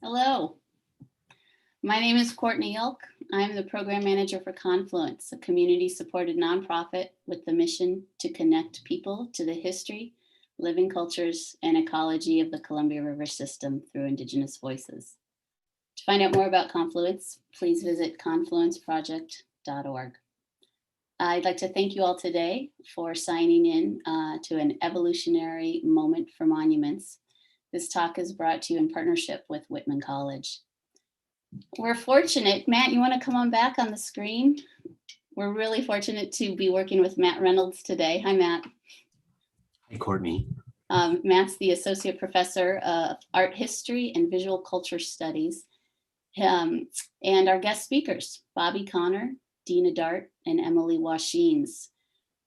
Hello, my name is Courtney Ilk. I'm the program manager for Confluence, a community-supported nonprofit with the mission to connect people to the history, living cultures, and ecology of the Columbia River system through Indigenous voices. To find out more about Confluence, please visit confluenceproject.org. I'd like to thank you all today for signing in to an evolutionary moment for monuments. This talk is brought to you in partnership with Whitman College. We're fortunate, Matt, you want to come on back on the screen? We're really fortunate to be working with Matt Reynolds today. Hi, Matt. Hi, Courtney. Matt's the Associate Professor of Art History and Visual Culture Studies. And our guest speakers, Bobby Connor, Dina Dart, and Emily Washines.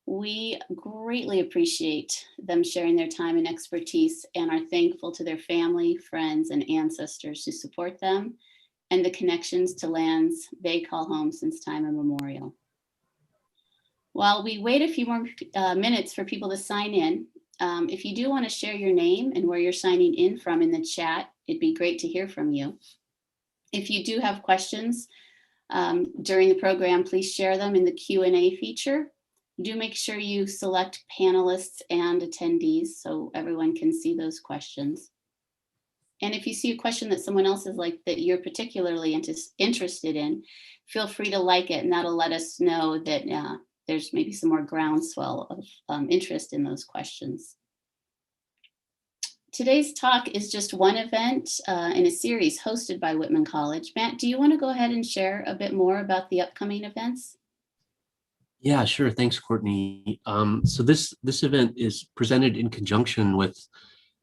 We greatly appreciate them sharing their time and expertise and are thankful to their family, friends, and ancestors who support them and the connections to lands they call home since time immemorial. While we wait a few more minutes for people to sign in, if you do want to share your name and where you're signing in from in the chat, it'd be great to hear from you. If you do have questions during the program, please share them in the Q&A feature. Do make sure you select panelists and attendees so everyone can see those questions. And if you see a question that someone else is like that you're particularly interested in, feel free to like it, and that'll let us know that there's maybe some more groundswell of interest in those questions. Today's talk is just one event in a series hosted by Whitman College. Matt, do you want to go ahead and share a bit more about the upcoming events? Yeah, sure. Thanks, Courtney. So this event is presented in conjunction with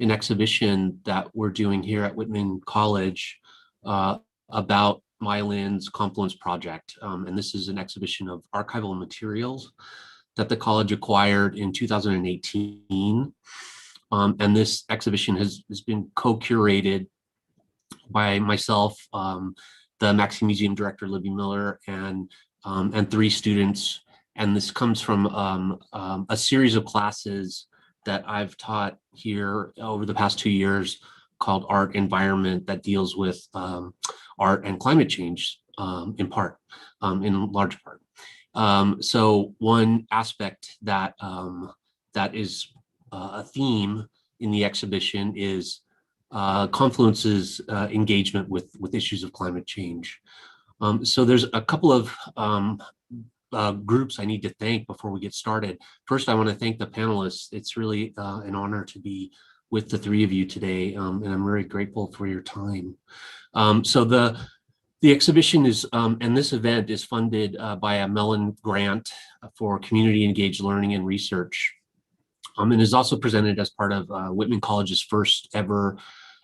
an exhibition that we're doing here at Whitman College about Mylan's Confluence Project. And this is an exhibition of archival materials that the college acquired in 2018. And this exhibition has been co-curated by myself, the Maxey Museum Director, Libby Miller, and 3 students. And this comes from a series of classes that I've taught here over the past 2 years called Art Environment, that deals with art and climate change in large part. So one aspect that is a theme in the exhibition is Confluence's engagement with issues of climate change. So there's a couple of groups I need to thank before we get started. First, I want to thank the panelists. It's really an honor to be with the 3 of you today, and I'm very grateful for your time. So the exhibition is, and this event is funded by a Mellon grant for community engaged learning and research, and is also presented as part of Whitman College's first ever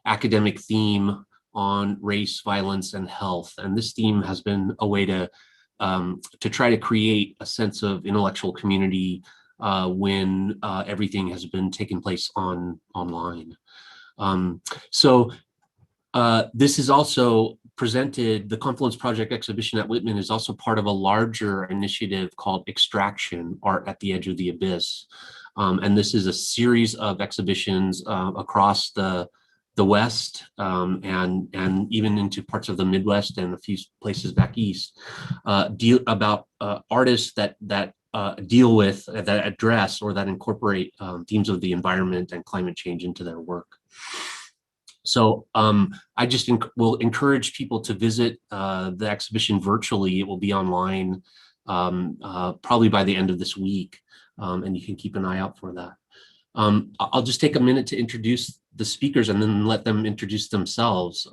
academic theme on race, violence, and health. And this theme has been a way to try to create a sense of intellectual community when everything has been taking place online. So this is also presented, the Confluence Project exhibition at Whitman is also part of a larger initiative called Extraction, Art at the Edge of the Abyss. And this is a series of exhibitions across the West and even into parts of the Midwest and a few places back east, about artists that deal with, that address, or that incorporate themes of the environment and climate change into their work. So I just will encourage people to visit the exhibition virtually. It will be online probably by the end of this week, and you can keep an eye out for that. I'll just take a minute to introduce the speakers and then let them introduce themselves.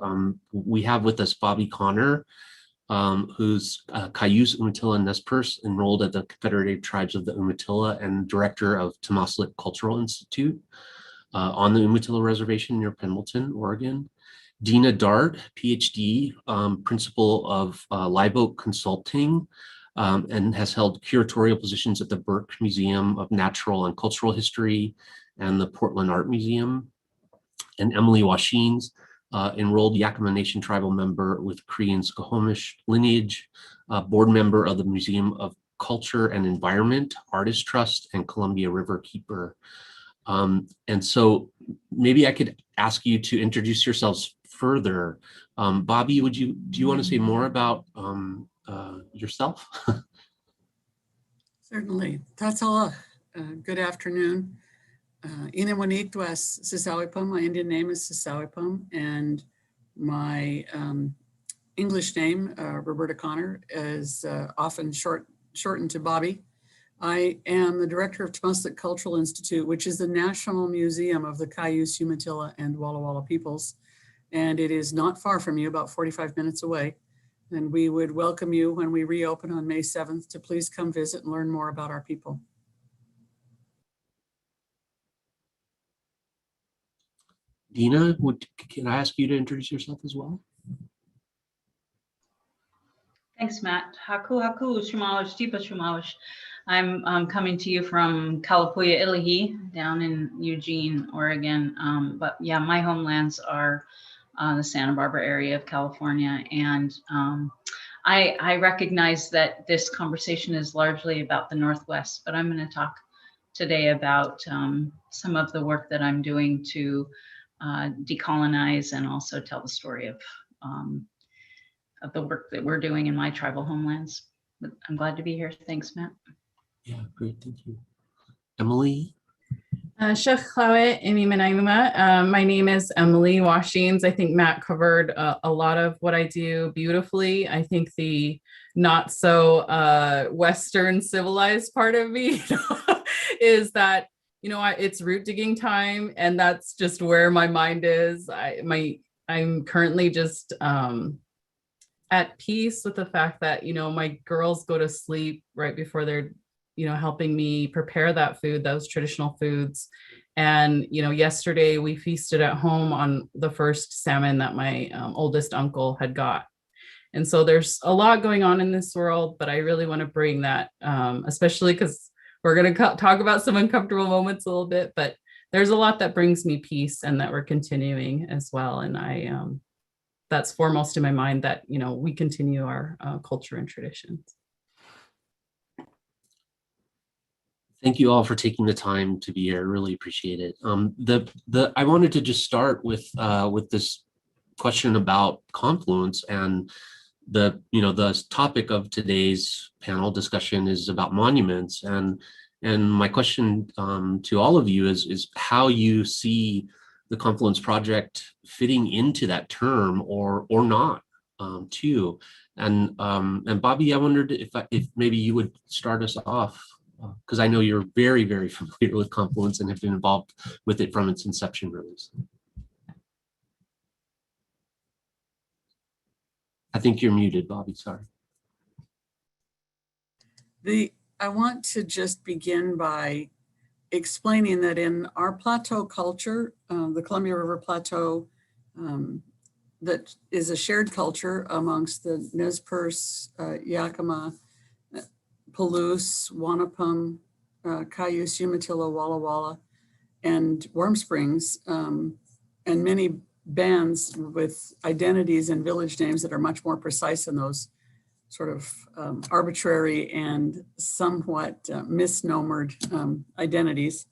We have with us Bobby Connor, who's Cayuse, Umatilla, and Nez Perce, enrolled at the Confederated Tribes of the Umatilla and director of Tomaslit Cultural Institute on the Umatilla Reservation near Pendleton, Oregon. Dina Dart, PhD, principal of Live Oak Consulting, and has held curatorial positions at the Burke Museum of Natural and Cultural History and the Portland Art Museum. And Emily Washines, enrolled Yakama Nation tribal member with Korean Skokomish lineage, board member of the Museum of Culture and Environment, Artist Trust, and Columbia River Keeper. And so maybe I could ask you to introduce yourselves further. Bobby, do you want to say more about yourself? Certainly. Tatala. Good afternoon. Inawanituas Sisawipum. My Indian name is Sisawipum, and my English name, Roberta Connor, is often shortened to Bobby. I am the director of Tummuslic Cultural Institute, which is the National Museum of the Cayuse, Umatilla, and Walla Walla peoples. And it is not far from you, about 45 minutes away. And we would welcome you when we reopen on May 7th to please come visit and learn more about our people. Dina, can I ask you to introduce yourself as well? Thanks, Matt. Haku haku shumawish tipa shumawish. I'm coming to you from Kalapuya, Ilahi, down in Eugene, Oregon. But yeah, my homelands are the Santa Barbara area of California. And I recognize that this conversation is largely about the Northwest, but I'm going to talk today about some of the work that I'm doing to decolonize and also tell the story of the work that we're doing in my tribal homelands. But I'm glad to be here. Thanks, Matt. Yeah, great, thank you. Emily? My name is Emily Washings. I think Matt covered a lot of what I do beautifully. I think the not so Western civilized part of me is that, it's root digging time, and that's just where my mind is. I'm currently just at peace with the fact that, my girls go to sleep right before they're helping me prepare that food, those traditional foods. And, yesterday we feasted at home on the first salmon that my oldest uncle had got. And so there's a lot going on in this world, but I really want to bring that, especially because we're going to talk about some uncomfortable moments a little bit, but there's a lot that brings me peace and that we're continuing as well. And that's foremost in my mind, that, we continue our culture and traditions. Thank you all for taking the time to be here. I really appreciate it. I wanted to just start with this question about Confluence, and the topic of today's panel discussion is about monuments, and my question to all of you is how you see the Confluence Project fitting into that term or not too. And Bobby, I wondered if maybe you would start us off, because I know you're very, very familiar with Confluence and have been involved with it from its inception, really. I think you're muted, Bobby, sorry. I want to just begin by explaining that in our Plateau culture, the Columbia River Plateau, that is a shared culture amongst the Nez Perce, Yakima, Palouse, Wanapum, Cayuse, Umatilla, Walla Walla, and Warm Springs, and many bands with identities and village names that are much more precise than those sort of arbitrary and somewhat misnomered identities.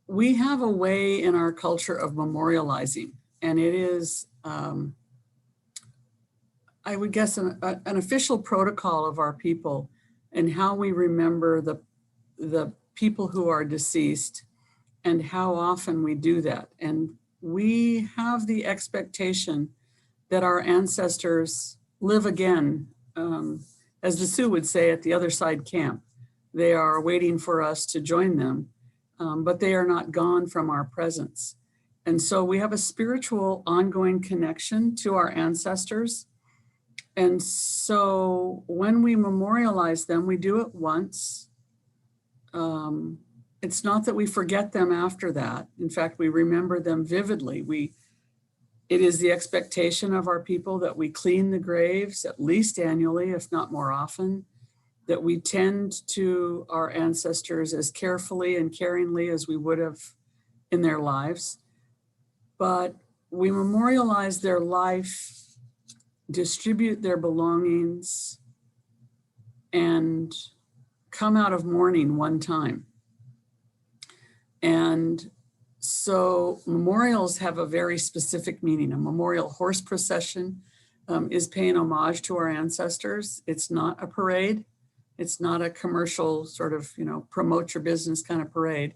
We have a way in our culture of memorializing, and it is, I would guess, an official protocol of our people and how we remember the people who are deceased and how often we do that. And we have the expectation that our ancestors live again, as the Sioux would say, at the other side camp. They are waiting for us to join them, but they are not gone from our presence. And so we have a spiritual ongoing connection to our ancestors. And so when we memorialize them, we do it once. It's not that we forget them after that. In fact, we remember them vividly. It is the expectation of our people that we clean the graves at least annually, if not more often, that we tend to our ancestors as carefully and caringly as we would have in their lives. But we memorialize their life, distribute their belongings, and come out of mourning one time. And so memorials have a very specific meaning. A memorial horse procession is paying homage to our ancestors. It's not a parade. It's not a commercial sort of, promote your business kind of parade.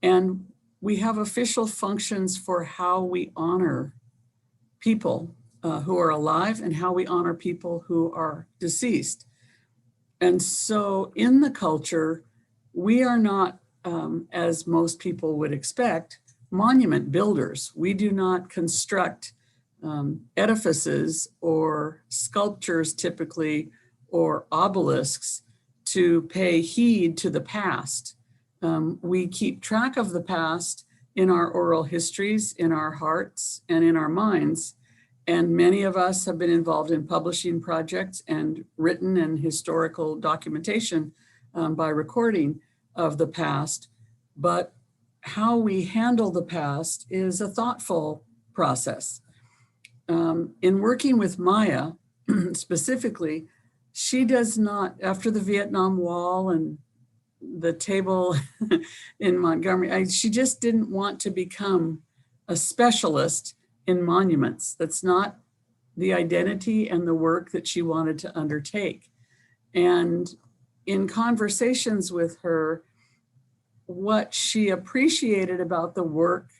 And we have official functions for how we honor people who are alive and how we honor people who are deceased. And so in the culture, we are not, as most people would expect, monument builders. We do not construct edifices or sculptures typically, or obelisks to pay heed to the past. We keep track of the past in our oral histories, in our hearts, and in our minds. And many of us have been involved in publishing projects and written and historical documentation by recording of the past. But how we handle the past is a thoughtful process. In working with Maya specifically, she does not, after the Vietnam Wall and the table in Montgomery, she just didn't want to become a specialist in monuments. That's not the identity and the work that she wanted to undertake. And in conversations with her, what she appreciated about the work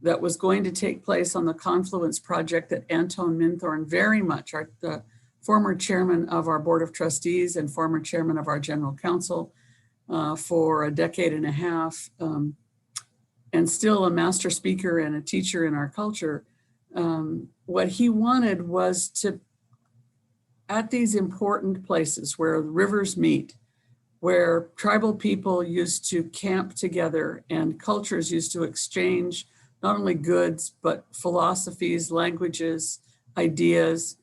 that was going to take place on the Confluence Project that Anton Minthorn very much, the former chairman of our Board of Trustees and former chairman of our General Council for a decade and a half, and still a master speaker and a teacher in our culture, what he wanted was to, at these important places where rivers meet, where tribal people used to camp together and cultures used to exchange not only goods, but philosophies, languages, ideas,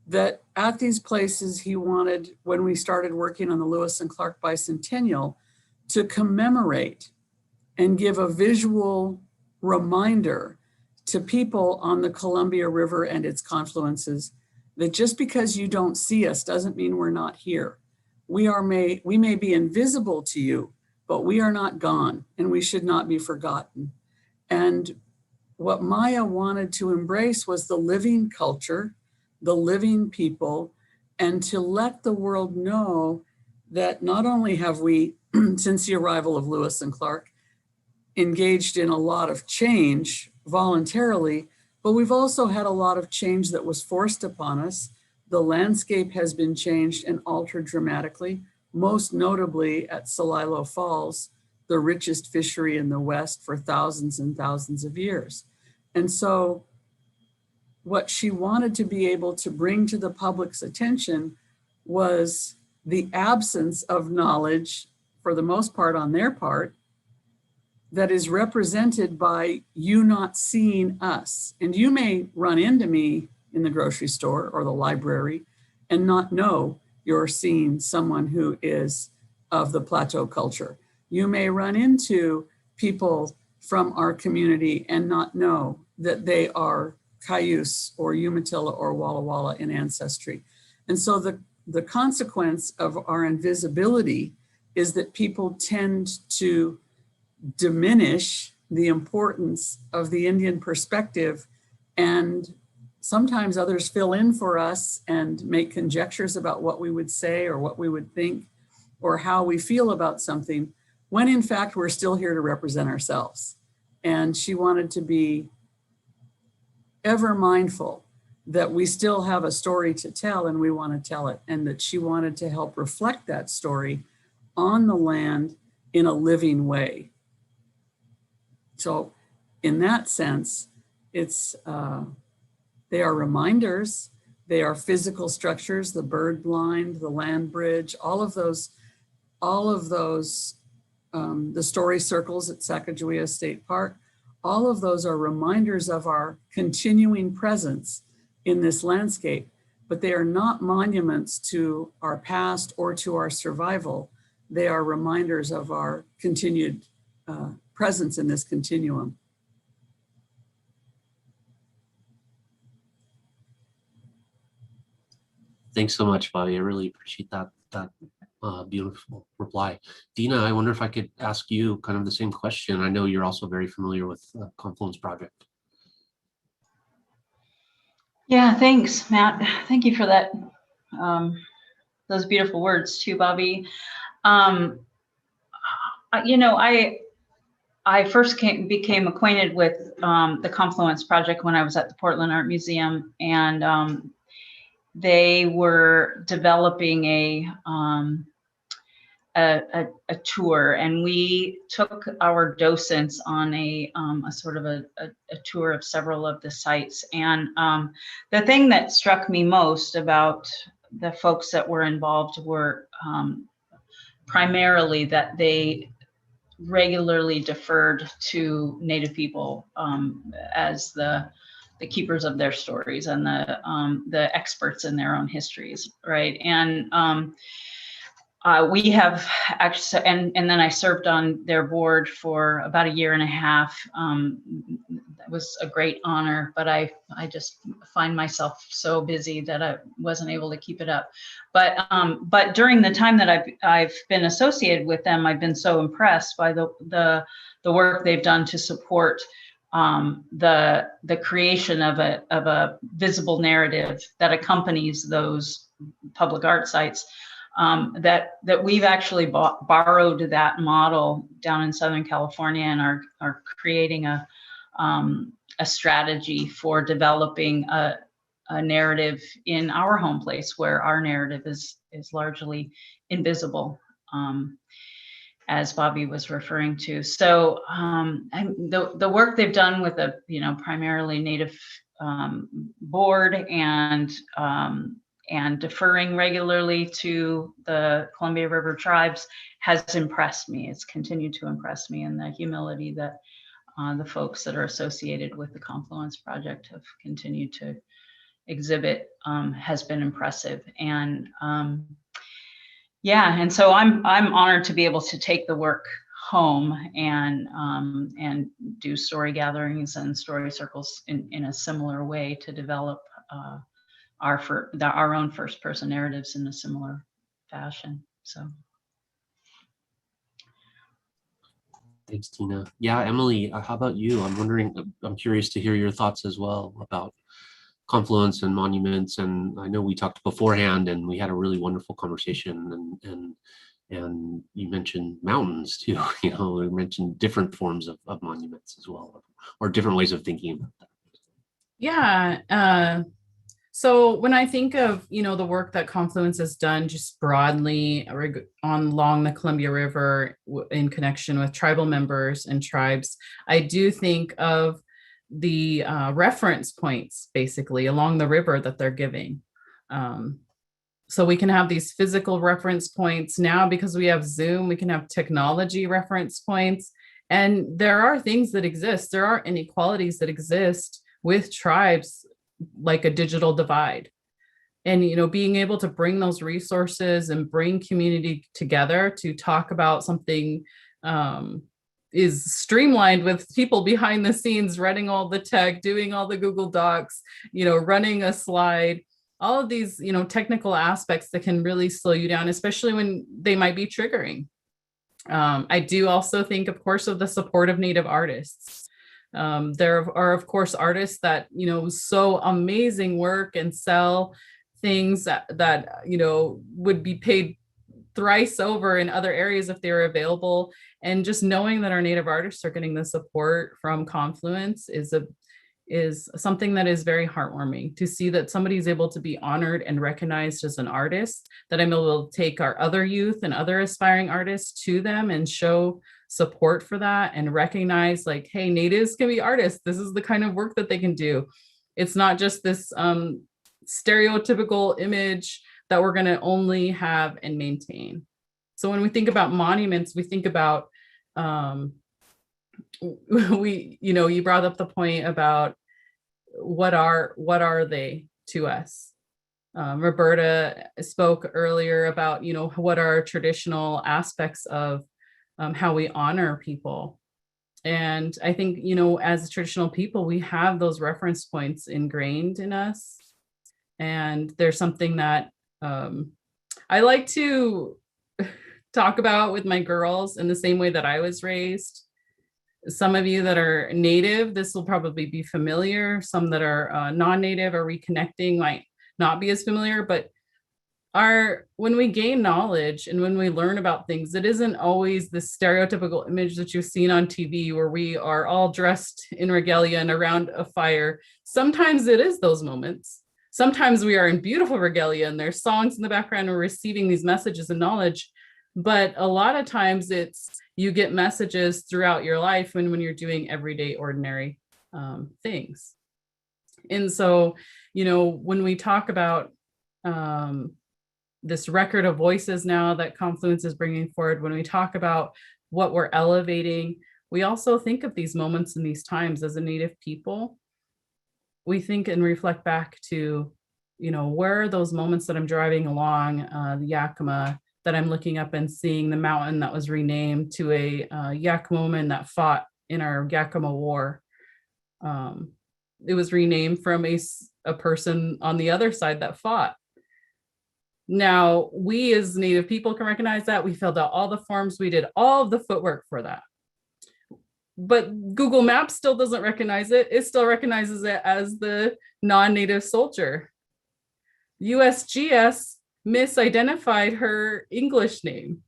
that at these places he wanted, when we started working on the Lewis and Clark Bicentennial, to commemorate and give a visual reminder to people on the Columbia River and its confluences that just because you don't see us doesn't mean we're not here. We may be invisible to you, but we are not gone and we should not be forgotten. And what Maya wanted to embrace was the living culture, the living people, and to let the world know that not only have we, since the arrival of Lewis and Clark, engaged in a lot of change voluntarily, but we've also had a lot of change that was forced upon us. The landscape has been changed and altered dramatically, most notably at Celilo Falls, the richest fishery in the West for thousands and thousands of years. And so what she wanted to be able to bring to the public's attention was the absence of knowledge, for the most part on their part, that is represented by you not seeing us. And you may run into me in the grocery store or the library and not know you're seeing someone who is of the Plateau culture. You may run into people from our community and not know that they are Cayuse or Umatilla or Walla Walla in ancestry. And so the consequence of our invisibility is that people tend to diminish the importance of the Indian perspective, and sometimes others fill in for us and make conjectures about what we would say or what we would think or how we feel about something, when in fact we're still here to represent ourselves. And she wanted to be ever mindful that we still have a story to tell and we want to tell it, and that she wanted to help reflect that story on the land in a living way. So in that sense, it's they are reminders, they are physical structures, the bird blind, the land bridge, all of those, the story circles at Sacajawea State Park, all of those are reminders of our continuing presence in this landscape, but they are not monuments to our past or to our survival. They are reminders of our continued presence in this continuum. Thanks so much, Bobby. I really appreciate that Beautiful reply. Dina, I wonder if I could ask you kind of the same question. I know you're also very familiar with Confluence Project. Yeah, thanks, Matt. Thank you for that. Those beautiful words too, Bobby. You know, I first became acquainted with the Confluence Project when I was at the Portland Art Museum, and they were developing a tour, and we took our docents on a sort of a tour of several of the sites. And the thing that struck me most about the folks that were involved were primarily that they regularly deferred to Native people as the keepers of their stories and the experts in their own histories, right? And we have actually, and then I served on their board for about a year and a half. It was a great honor, but I just find myself so busy that I wasn't able to keep it up. But during the time that I've been associated with them, I've been so impressed by the work they've done to support the creation of a visible narrative that accompanies those public art sites. That we've actually borrowed that model down in Southern California and are creating a strategy for developing a narrative in our home place where our narrative is largely invisible, as Bobby was referring to. So the work they've done with a primarily Native board and deferring regularly to the Columbia River tribes has impressed me. It's continued to impress me, and the humility that the folks that are associated with the Confluence Project have continued to exhibit has been impressive. And yeah, and so I'm honored to be able to take the work home and do story gatherings and story circles in a similar way to develop our own first person narratives in a similar fashion. So Thanks, Tina. Yeah, Emily, how about you? I'm curious to hear your thoughts as well about Confluence and monuments. And I know we talked beforehand and we had a really wonderful conversation, and you mentioned mountains too. We mentioned different forms of monuments as well, or different ways of thinking about that. Yeah. So when I think of, the work that Confluence has done just broadly along the Columbia River in connection with tribal members and tribes, I do think of the reference points basically along the river that they're giving. So we can have these physical reference points now because we have Zoom, we can have technology reference points, and there are things that exist. There are inequalities that exist with tribes, like a digital divide. And, being able to bring those resources and bring community together to talk about something is streamlined with people behind the scenes, running all the tech, doing all the Google Docs, running a slide, all of these, technical aspects that can really slow you down, especially when they might be triggering. I do also think, of course, of the support of Native artists. There are, of course, artists that, so amazing work and sell things that would be paid thrice over in other areas if they were available. And just knowing that our Native artists are getting the support from Confluence is something that is very heartwarming to see, that somebody is able to be honored and recognized as an artist, that I'm able to take our other youth and other aspiring artists to them and show support for that and recognize, like, hey, Natives can be artists. This is the kind of work that they can do. It's not just this stereotypical image that we're going to only have and maintain. So when we think about monuments, we think about you brought up the point about what are they to us. Roberta spoke earlier about what are traditional aspects of how we honor people. And I think as traditional people, we have those reference points ingrained in us. And there's something that I like to talk about with my girls in the same way that I was raised. Some of you that are native, this will probably be familiar. Some that are non-native or reconnecting might not be as familiar, but when we gain knowledge and when we learn about things, it isn't always the stereotypical image that you've seen on TV where we are all dressed in regalia and around a fire. Sometimes it is those moments. Sometimes we are in beautiful regalia and there's songs in the background and we're receiving these messages and knowledge. But a lot of times you get messages throughout your life when you're doing everyday, ordinary things. And so, when we talk about this record of voices now that Confluence is bringing forward, when we talk about what we're elevating, we also think of these moments and these times as a Native people. We think and reflect back to, where are those moments that I'm driving along the Yakima, that I'm looking up and seeing the mountain that was renamed to a Yakima woman that fought in our Yakima War. It was renamed from a person on the other side that fought. Now, we as Native people can recognize that. We filled out all the forms. We did all of the footwork for that. But Google Maps still doesn't recognize it. It still recognizes it as the non-Native soldier. USGS misidentified her English name.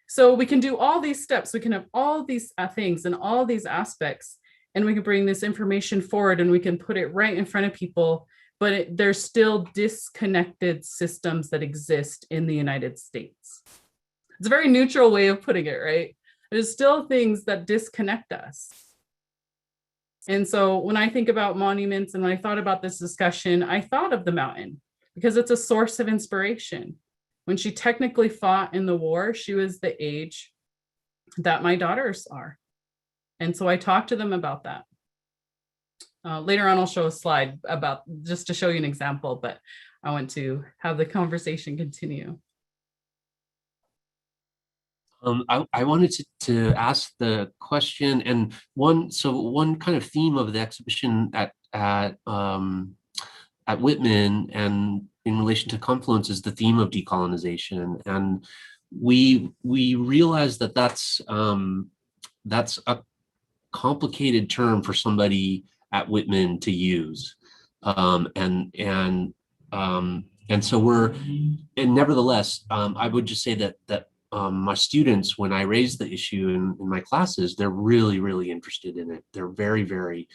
So we can do all these steps. We can have all these things and all these aspects, and we can bring this information forward and we can put it right in front of people. But there's still disconnected systems that exist in the United States. It's a very neutral way of putting it, right? There's still things that disconnect us. And so when I think about monuments and when I thought about this discussion, I thought of the mountain because it's a source of inspiration. When she technically fought in the war, she was the age that my daughters are. And so I talked to them about that. Later on, I'll show a slide about just to show you an example, but I want to have the conversation continue. I wanted to ask the question, and one kind of theme of the exhibition at Whitman and in relation to Confluence is the theme of decolonization, and we realize that that's a complicated term for somebody at Whitman to use, and so nevertheless, I would just say that my students, when I raise the issue in my classes, they're really, really interested in it. They're very, very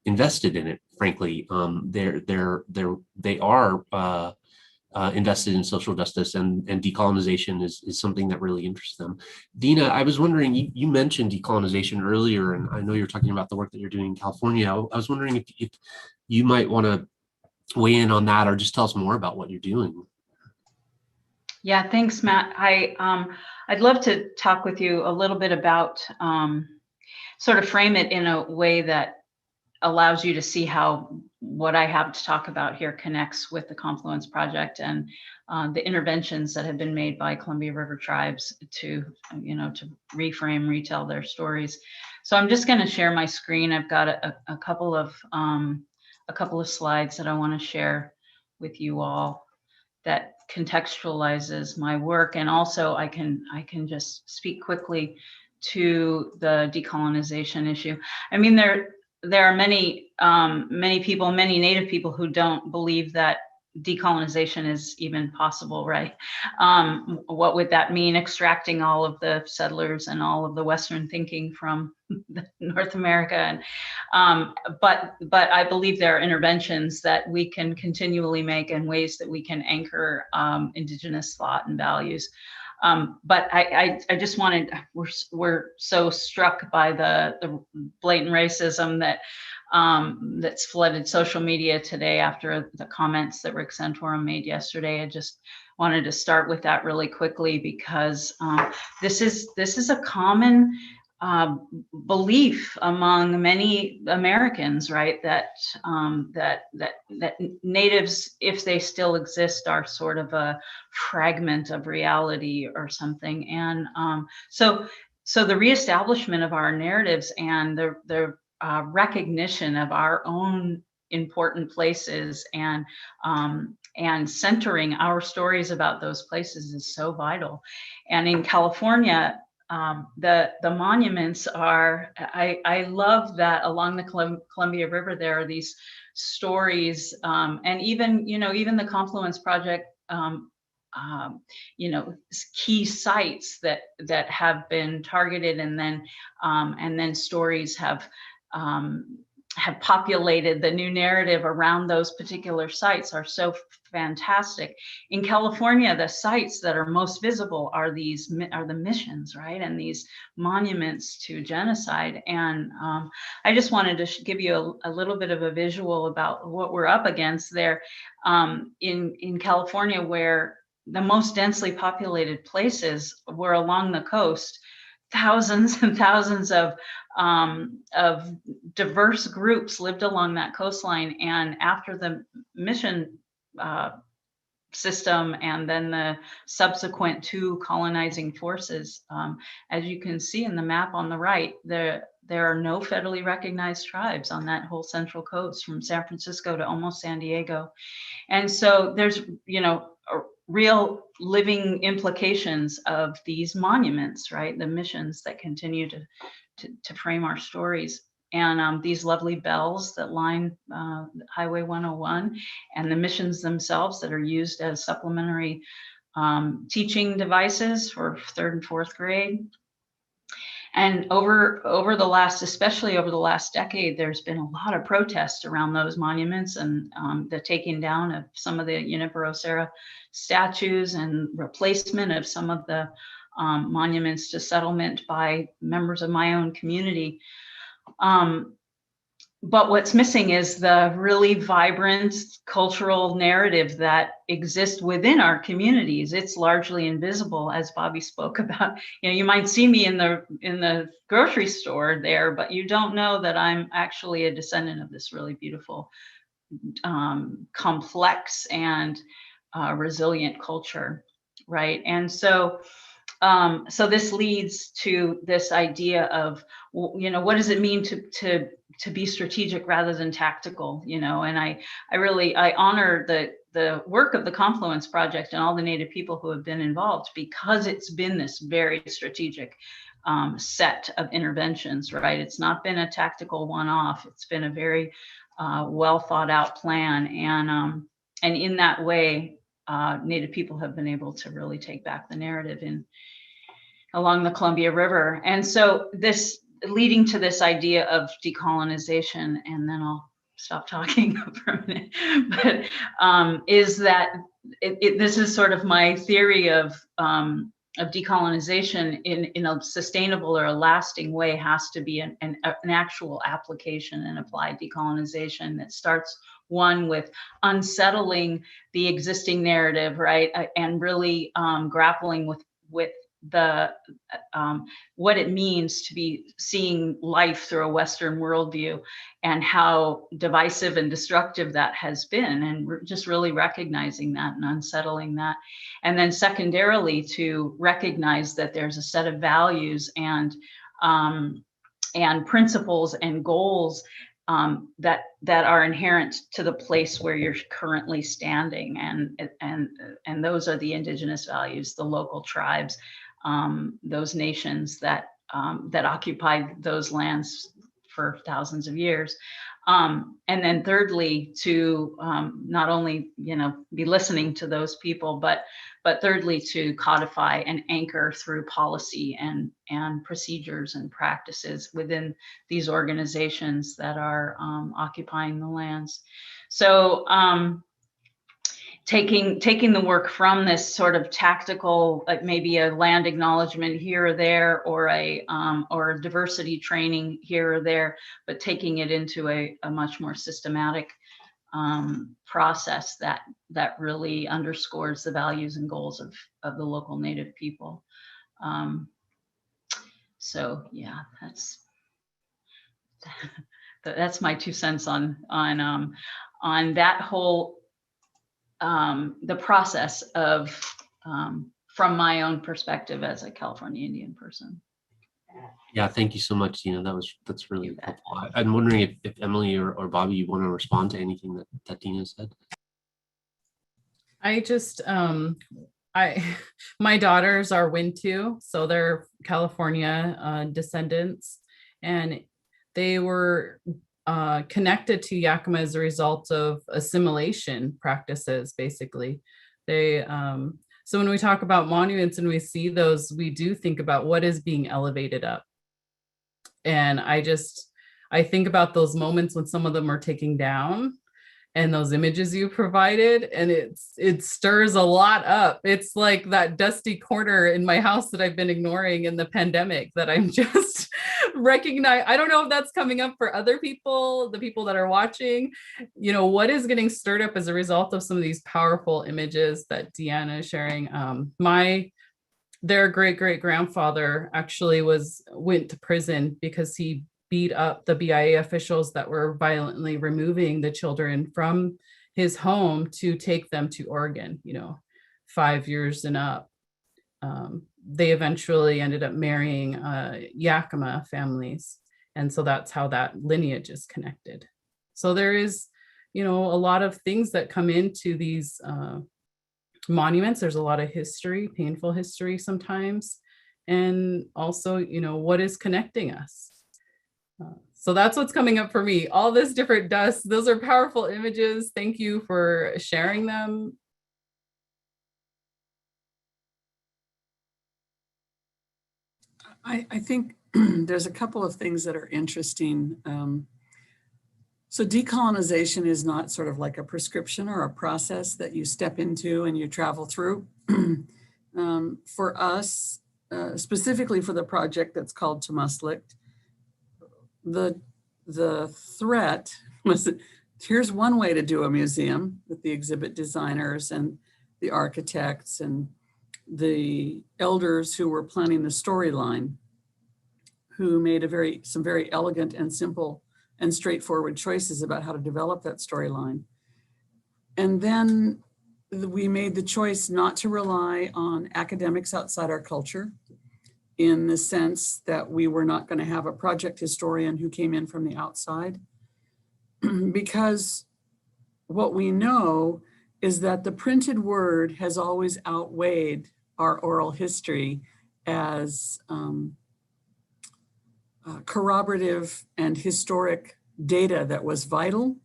invested in it. Frankly, they are invested in social justice, and decolonization is something that really interests them. Dina, I was wondering, you mentioned decolonization earlier, and I know you're talking about the work that you're doing in California. I was wondering if you might want to weigh in on that or just tell us more about what you're doing. Yeah, thanks, Matt. I'd love to talk with you a little bit about sort of frame it in a way that allows you to see how what I have to talk about here connects with the Confluence Project and the interventions that have been made by Columbia River tribes to reframe, retell their stories. So I'm just going to share my screen. I've got a couple of slides that I want to share with you all that contextualizes my work, and also I can just speak quickly to the decolonization issue. I mean, there are many people, many Native people who don't believe that decolonization is even possible, right? What would that mean? Extracting all of the settlers and all of the Western thinking from North America, but I believe there are interventions that we can continually make and ways that we can anchor Indigenous thought and values. But I just wanted, we're so struck by the blatant racism that's flooded social media today after the comments that Rick Santorum made yesterday. I just wanted to start with that really quickly because this is a common belief among many Americans, right? That natives, if they still exist, are sort of a fragment of reality or something. And so the reestablishment of our narratives and the recognition of our own important places, and centering our stories about those places is so vital. And in California, the monuments are, I love that along the Columbia River there are these stories, and even, even the Confluence Project, key sites that have been targeted, and then stories have populated the new narrative around those particular sites are so fantastic. In California, the sites that are most visible are the missions, right? And these monuments to genocide. And I just wanted to give you a little bit of a visual about what we're up against there in California, where the most densely populated places were along the coast. Thousands and thousands of diverse groups lived along that coastline, and after the mission system and then the subsequent two colonizing forces, as you can see in the map on the right, there are no federally recognized tribes on that whole central coast from San Francisco to almost San Diego. And so there's, real living implications of these monuments, right? The missions that continue to frame our stories. And these lovely bells that line Highway 101, and the missions themselves that are used as supplementary teaching devices for 3rd and 4th grade. And especially over the last decade, there's been a lot of protests around those monuments, and the taking down of some of the Junipero Serra statues and replacement of some of the monuments to settlement by members of my own community. But what's missing is the really vibrant cultural narrative that exists within our communities. It's largely invisible, as Bobby spoke about. You might see me in the grocery store there, but you don't know that I'm actually a descendant of this really beautiful, complex and resilient culture, right? And so this leads to this idea of, what does it mean to be strategic rather than tactical, and I honor the work of the Confluence Project and all the Native people who have been involved, because it's been this very strategic set of interventions, right? It's not been a tactical one-off. It's been a very well thought out plan. And in that way, Native people have been able to really take back the narrative along the Columbia River. And so this leading to this idea of decolonization, and then I'll stop talking for a minute, but is that this is sort of my theory of decolonization in a sustainable or a lasting way has to be an actual application and applied decolonization that starts, one, with unsettling the existing narrative, right? And really grappling with the what it means to be seeing life through a Western worldview, and how divisive and destructive that has been, and just really recognizing that and unsettling that. And then secondarily, to recognize that there's a set of values and principles and goals that are inherent to the place where you're currently standing, and those are the indigenous values, the local tribes, those nations that occupied those lands for thousands of years. And then thirdly, to not only be listening to those people, but thirdly, to codify and anchor through policy and procedures and practices within these organizations that are occupying the lands. So taking the work from this sort of tactical, like maybe a land acknowledgement here or there, or a diversity training here or there, but taking it into a much more systematic process that really underscores the values and goals of the local Native people. So yeah, that's my 2 cents on that whole the process of from my own perspective as a California Indian person. Yeah, thank you so much, Dina. That's really helpful. I'm wondering if Emily or Bobby, you want to respond to anything that Dina said. I just, my daughters are Wintu, so they're California descendants, and they were connected to Yakima as a result of assimilation practices, basically. They, so when we talk about monuments and we see those, we do think about what is being elevated up. And I think about those moments when some of them are taken down, and those images you provided, and it stirs a lot up. It's like that dusty corner in my house that I've been ignoring in the pandemic that I'm just recognize. I don't know if that's coming up for other people, the people that are watching, what is getting stirred up as a result of some of these powerful images that Deanna is sharing. Their great grandfather actually went to prison because he beat up the BIA officials that were violently removing the children from his home to take them to Oregon, 5 years and up. They eventually ended up marrying Yakima families. And so that's how that lineage is connected. So there is, a lot of things that come into these monuments. There's a lot of history, painful history sometimes. And also, what is connecting us? So that's what's coming up for me. All this different dust. Those are powerful images. Thank you for sharing them. I think there's a couple of things that are interesting. So decolonization is not sort of like a prescription or a process that you step into and you travel through. For us, specifically for the project that's called Tumaslikt, the threat was that here's one way to do a museum with the exhibit designers and the architects and the elders who were planning the storyline, who made some very elegant and simple and straightforward choices about how to develop that storyline. And then we made the choice not to rely on academics outside our culture, in the sense that we were not going to have a project historian who came in from the outside, because what we know is that the printed word has always outweighed our oral history as corroborative and historic data that was vital,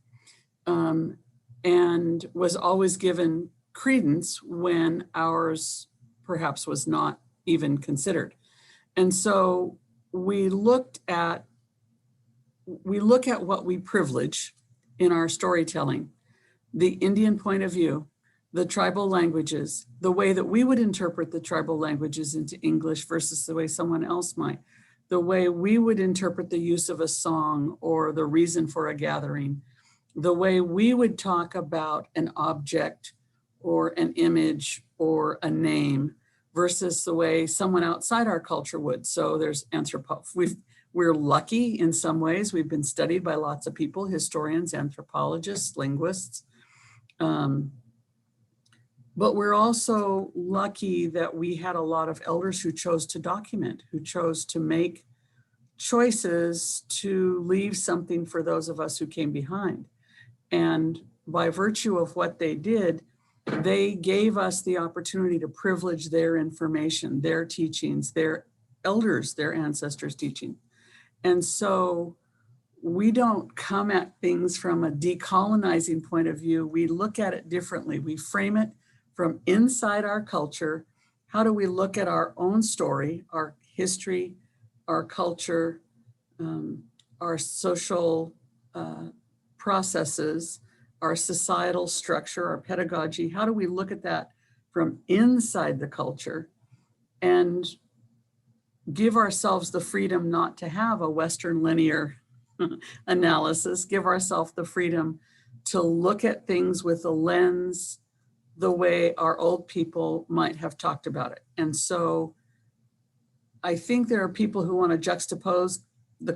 and was always given credence when ours perhaps was not even considered. And so we look at what we privilege in our storytelling: the Indian point of view, the tribal languages, the way that we would interpret the tribal languages into English versus the way someone else might, the way we would interpret the use of a song or the reason for a gathering, the way we would talk about an object or an image or a name versus the way someone outside our culture would. So there's we're lucky in some ways. We've been studied by lots of people, historians, anthropologists, linguists. But we're also lucky that we had a lot of elders who chose to document, who chose to make choices to leave something for those of us who came behind. And by virtue of what they did, they gave us the opportunity to privilege their information, their teachings, their elders, their ancestors' teaching. And so we don't come at things from a decolonizing point of view. We look at it differently. We frame it from inside our culture. How do we look at our own story, our history, our culture, our social processes, our societal structure, our pedagogy? How do we look at that from inside the culture and give ourselves the freedom not to have a Western linear analysis, give ourselves the freedom to look at things with a lens the way our old people might have talked about it. And so I think there are people who want to juxtapose the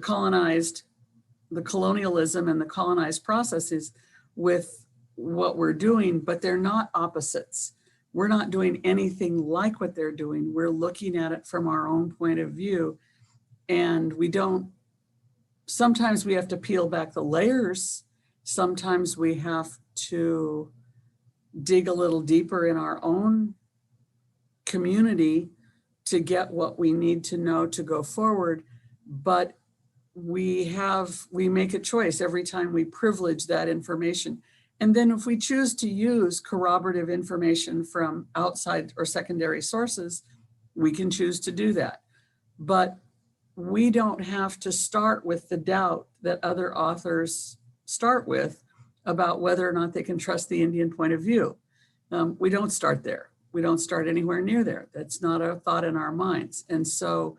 colonialism and the colonized processes with what we're doing, but they're not opposites. We're not doing anything like what they're doing. We're looking at it from our own point of view. And sometimes we have to peel back the layers. Sometimes we have to dig a little deeper in our own community to get what we need to know to go forward. But we make a choice every time we privilege that information. And then if we choose to use corroborative information from outside or secondary sources, we can choose to do that. But we don't have to start with the doubt that other authors start with about whether or not they can trust the Indian point of view. We don't start there. We don't start anywhere near there. That's not a thought in our minds. And so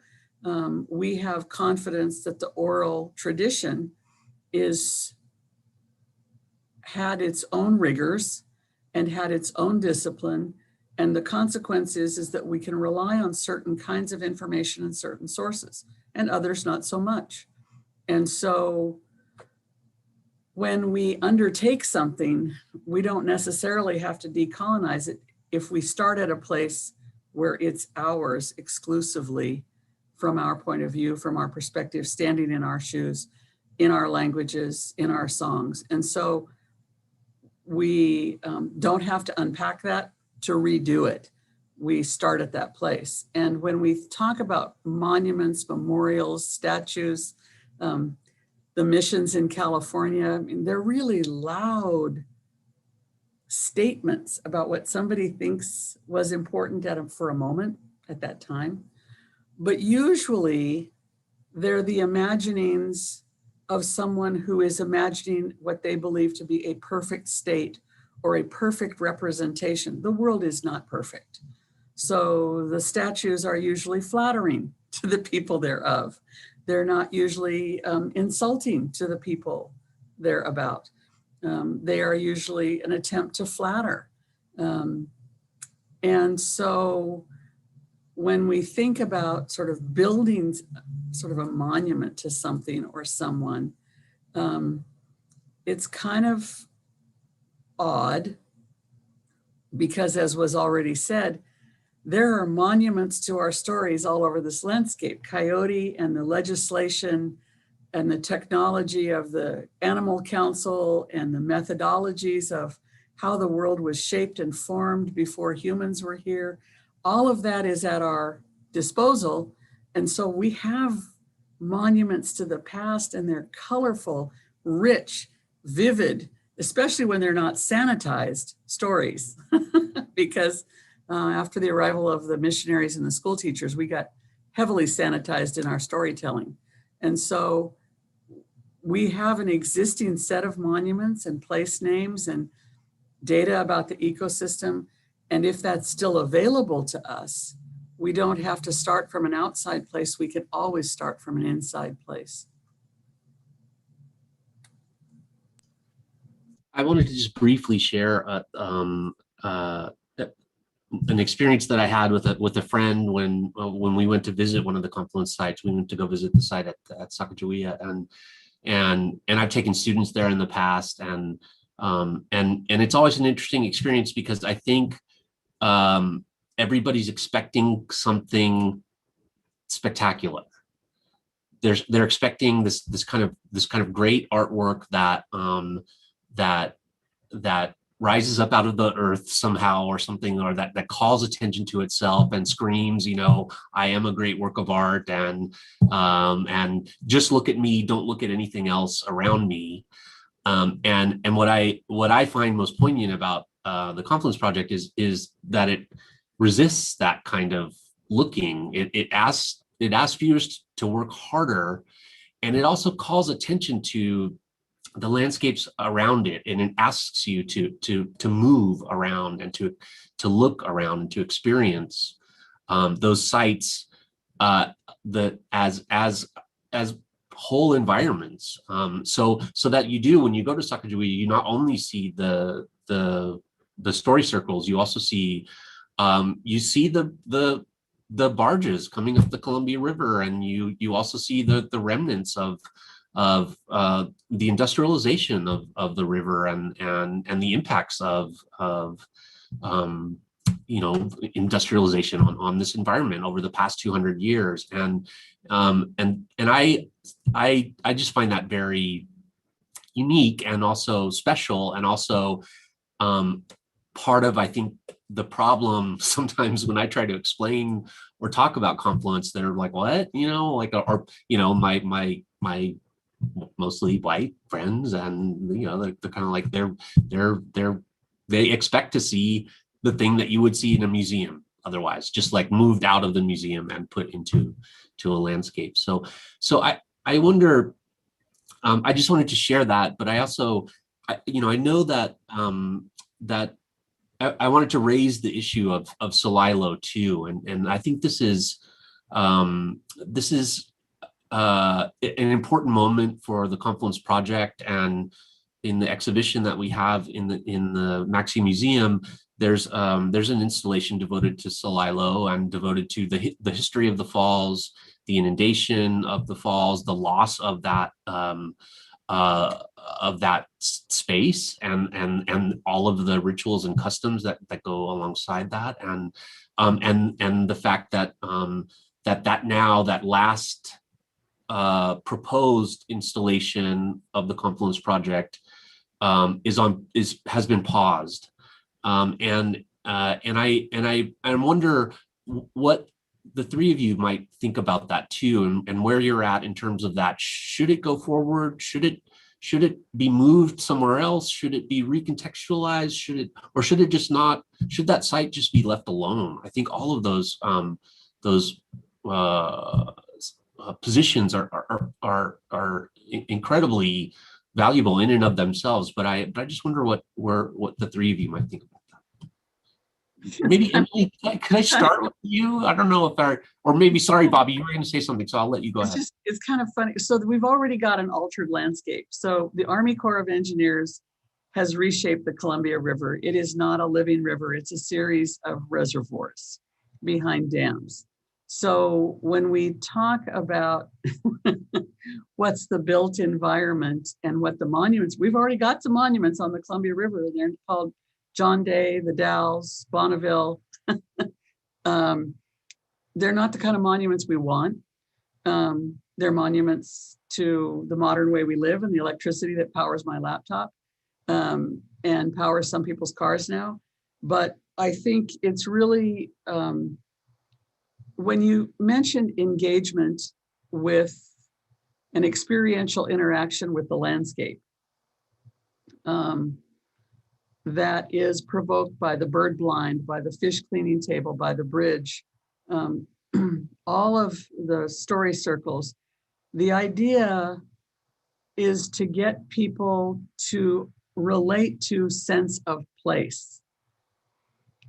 we have confidence that the oral tradition had its own rigors and had its own discipline. And the consequence is that we can rely on certain kinds of information and certain sources, and others not so much. And so when we undertake something, we don't necessarily have to decolonize it if we start at a place where it's ours exclusively from our point of view, from our perspective, standing in our shoes, in our languages, in our songs. And so we don't have to unpack that to redo it. We start at that place. And when we talk about monuments, memorials, statues, the missions in California, I mean, they're really loud statements about what somebody thinks was important for a moment at that time. But usually they're the imaginings of someone who is imagining what they believe to be a perfect state or a perfect representation. The world is not perfect. So the statues are usually flattering to the people thereof. They're not usually insulting to the people they're about. They are usually an attempt to flatter. And so when we think about sort of building sort of a monument to something or someone, it's kind of odd because, as was already said, there are monuments to our stories all over this landscape. Coyote and the legislation and the technology of the Animal Council and the methodologies of how the world was shaped and formed before humans were here. All of that is at our disposal. And so we have monuments to the past, and they're colorful, rich, vivid, especially when they're not sanitized stories. Because after the arrival of the missionaries and the school teachers, we got heavily sanitized in our storytelling. And so we have an existing set of monuments and place names and data about the ecosystem. And if that's still available to us, we don't have to start from an outside place. We can always start from an inside place. I wanted to just briefly share an experience that I had with a friend when we went to visit one of the Confluence sites. We went to go visit the site at Sacajawea, and I've taken students there in the past, and it's always an interesting experience because I think everybody's expecting something spectacular. They're expecting this kind of great artwork that rises up out of the earth somehow or something, or that calls attention to itself and screams, I am a great work of art, and just look at me, don't look at anything else around me. And what I find most poignant about the Confluence Project is that it resists that kind of looking. It asks viewers to work harder, and it also calls attention to the landscapes around it, and it asks you to move around and to look around and to experience those sites as whole environments. So that you do, when you go to Sacajawea, you not only see the story circles, you also see the barges coming up the Columbia River, and you also see the remnants of the industrialization of the river and the impacts of industrialization on this environment over the past 200 years. And I just find that very unique and also special, and also part of, I think, the problem sometimes when I try to explain or talk about Confluence, they're like, what, my mostly white friends, and they're kind of like they expect to see the thing that you would see in a museum otherwise, just like moved out of the museum and put into a landscape. So I wonder, I just wanted to share that, but I also I know that that I wanted to raise the issue of Solilo too, and I think this is an important moment for the Confluence Project. And in the exhibition that we have in the Maxi Museum, there's an installation devoted to Solilo and devoted to the history of the falls, the inundation of the falls, the loss of that space, and all of the rituals and customs that go alongside that, and the fact that that last proposed installation of the Confluence Project has been paused, and I wonder what the three of you might think about that too, and where you're at in terms of that. Should it go forward? Should it be moved somewhere else? Should it be recontextualized? Should it just not? Should that site just be left alone? I think all of those positions are incredibly valuable in and of themselves. But I just wonder what the three of you might think about that. Maybe Emily, could I start with you? I don't know if or maybe, sorry, Bobby, you were going to say something, so I'll let you go ahead. It's kind of funny. So we've already got an altered landscape. So the Army Corps of Engineers has reshaped the Columbia River. It is not a living river. It's a series of reservoirs behind dams. So when we talk about what's the built environment and what the monuments, we've already got some monuments on the Columbia River. They're called John Day, the Dalles, Bonneville. They're not the kind of monuments we want. They're monuments to the modern way we live and the electricity that powers my laptop and powers some people's cars now. But I think it's really, when you mentioned engagement with an experiential interaction with the landscape, that is provoked by the bird blind, by the fish cleaning table, by the bridge, all of the story circles. The idea is to get people to relate to sense of place.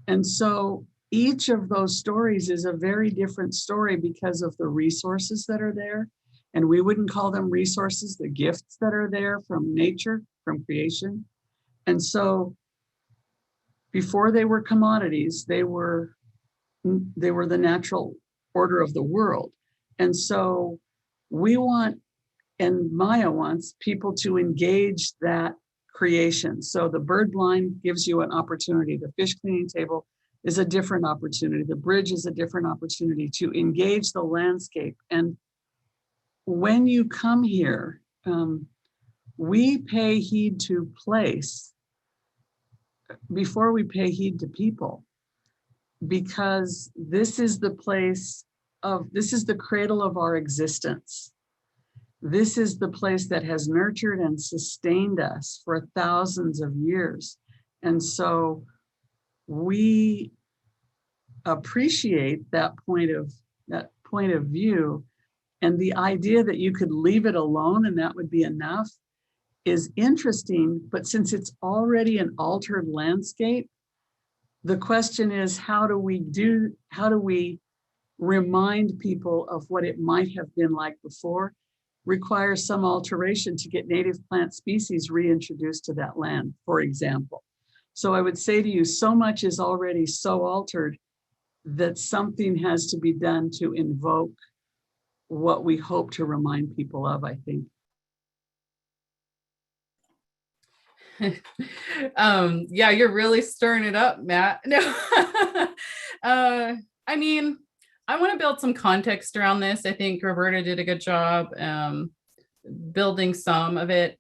And so each of those stories is a very different story because of the resources that are there. And we wouldn't call them resources, the gifts that are there from nature, from creation. And so before they were commodities, they were the natural order of the world. And so we want, and Maya wants, people to engage that creation. So the bird blind gives you an opportunity. The fish cleaning table is a different opportunity. The bridge is a different opportunity to engage the landscape. And when you come here, we pay heed to place before we pay heed to people, because this is the place this is the cradle of our existence. This is the place that has nurtured and sustained us for thousands of years. And so we appreciate that point of view. And the idea that you could leave it alone and that would be enough is interesting. But since it's already an altered landscape, the question is, how do we remind people of what it might have been like before? Requires some alteration to get native plant species reintroduced to that land, for example. So I would say to you, so much is already so altered that something has to be done to invoke what we hope to remind people of, I think. Yeah, you're really stirring it up, Matt. No, I mean, I want to build some context around this. I think Roberta did a good job building some of it.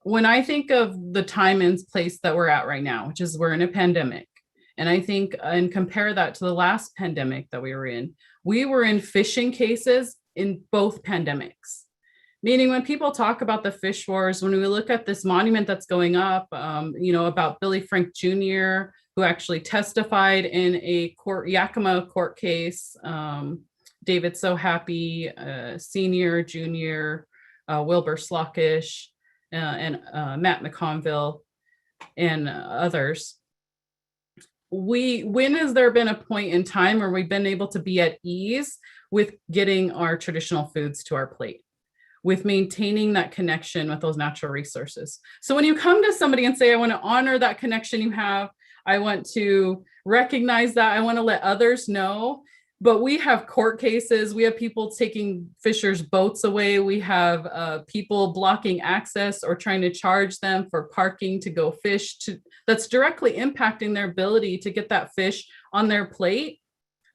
When I think of the time and place that we're at right now, which is we're in a pandemic, and I think and compare that to the last pandemic that we were in fishing cases in both pandemics. Meaning when people talk about the fish wars, when we look at this monument that's going up, about Billy Frank Jr., who actually testified in a Yakima court case, David So Happy, Senior, Junior, Wilbur Slockish, and Matt McConville, and others. When has there been a point in time where we've been able to be at ease with getting our traditional foods to our plate, with maintaining that connection with those natural resources? So when you come to somebody and say, I want to honor that connection you have, I want to recognize that, I want to let others know, but we have court cases, we have people taking fishers' boats away, we have people blocking access or trying to charge them for parking to go fish, that's directly impacting their ability to get that fish on their plate.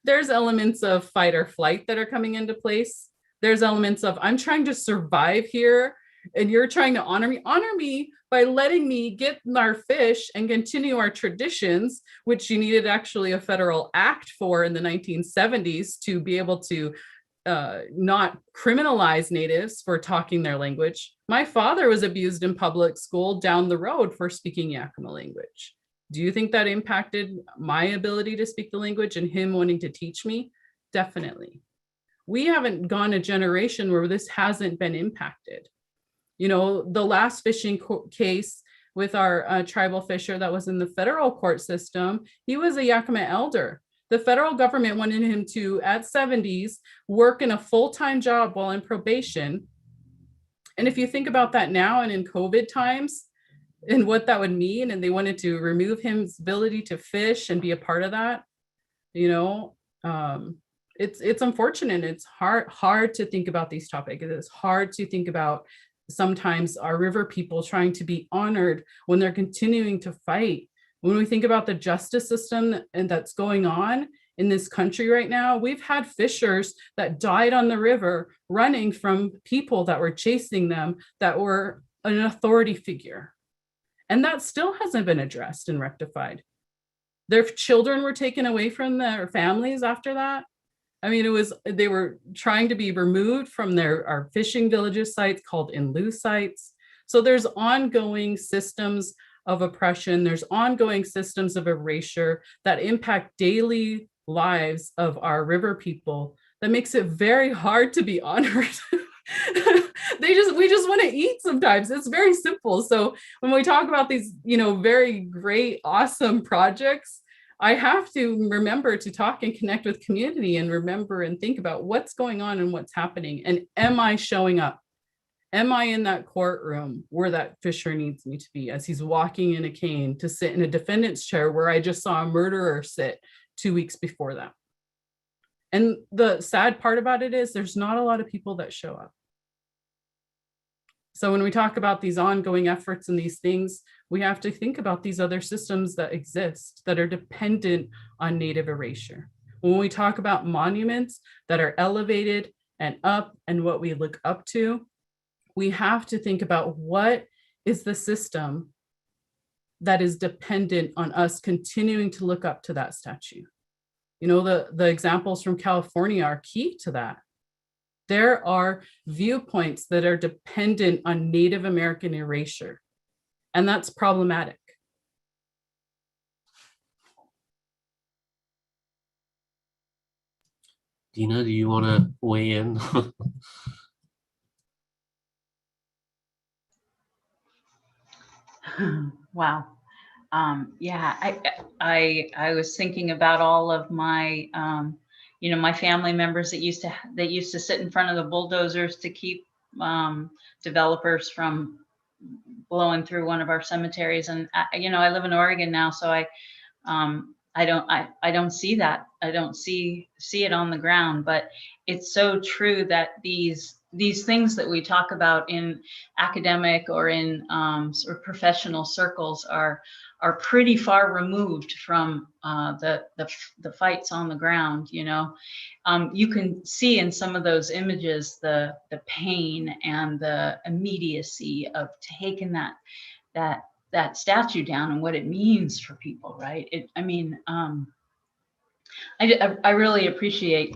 There's elements of fight or flight that are coming into place. There's elements of, I'm trying to survive here and you're trying to honor me by letting me get our fish and continue our traditions, which you needed actually a federal act for in the 1970s to be able to not criminalize natives for talking their language. My father was abused in public school down the road for speaking Yakima language. Do you think that impacted my ability to speak the language and him wanting to teach me? Definitely. We haven't gone a generation where this hasn't been impacted. The last fishing case with our tribal fisher that was in the federal court system, he was a Yakima elder. The federal government wanted him to, at 70s, work in a full-time job while in probation. And if you think about that now and in COVID times and what that would mean, and they wanted to remove his ability to fish and be a part of that, it's unfortunate. It's hard to think about these topics. It is hard to think about sometimes our river people trying to be honored when they're continuing to fight. When we think about the justice system and that's going on in this country right now, we've had fishers that died on the river running from people that were chasing them, that were an authority figure. And that still hasn't been addressed and rectified. Their children were taken away from their families after that. I mean, they were trying to be removed from our fishing villages sites called in lieu sites. So there's ongoing systems of oppression. There's ongoing systems of erasure that impact daily lives of our river people that makes it very hard to be honored. We just want to eat sometimes. It's very simple. So when we talk about these, very great, awesome projects, I have to remember to talk and connect with community and remember and think about what's going on and what's happening. And am I showing up? Am I in that courtroom where that fisher needs me to be as he's walking in a cane to sit in a defendant's chair where I just saw a murderer sit 2 weeks before that? And the sad part about it is there's not a lot of people that show up. So when we talk about these ongoing efforts and these things, we have to think about these other systems that exist that are dependent on Native erasure. When we talk about monuments that are elevated and up and what we look up to, we have to think about what is the system that is dependent on us continuing to look up to that statue. The examples from California are key to that. There are viewpoints that are dependent on Native American erasure, and that's problematic. Dina, do you want to weigh in? Wow. Yeah, I was thinking about all of my my family members that used to sit in front of the bulldozers to keep developers from blowing through one of our cemeteries. And I live in Oregon now, so I don't see that. I don't see it on the ground. But it's so true that these these things that we talk about in academic or in sort of professional circles are pretty far removed from the fights on the ground. You know, you can see in some of those images the pain and the immediacy of taking that statue down and what it means for people, right? I really appreciate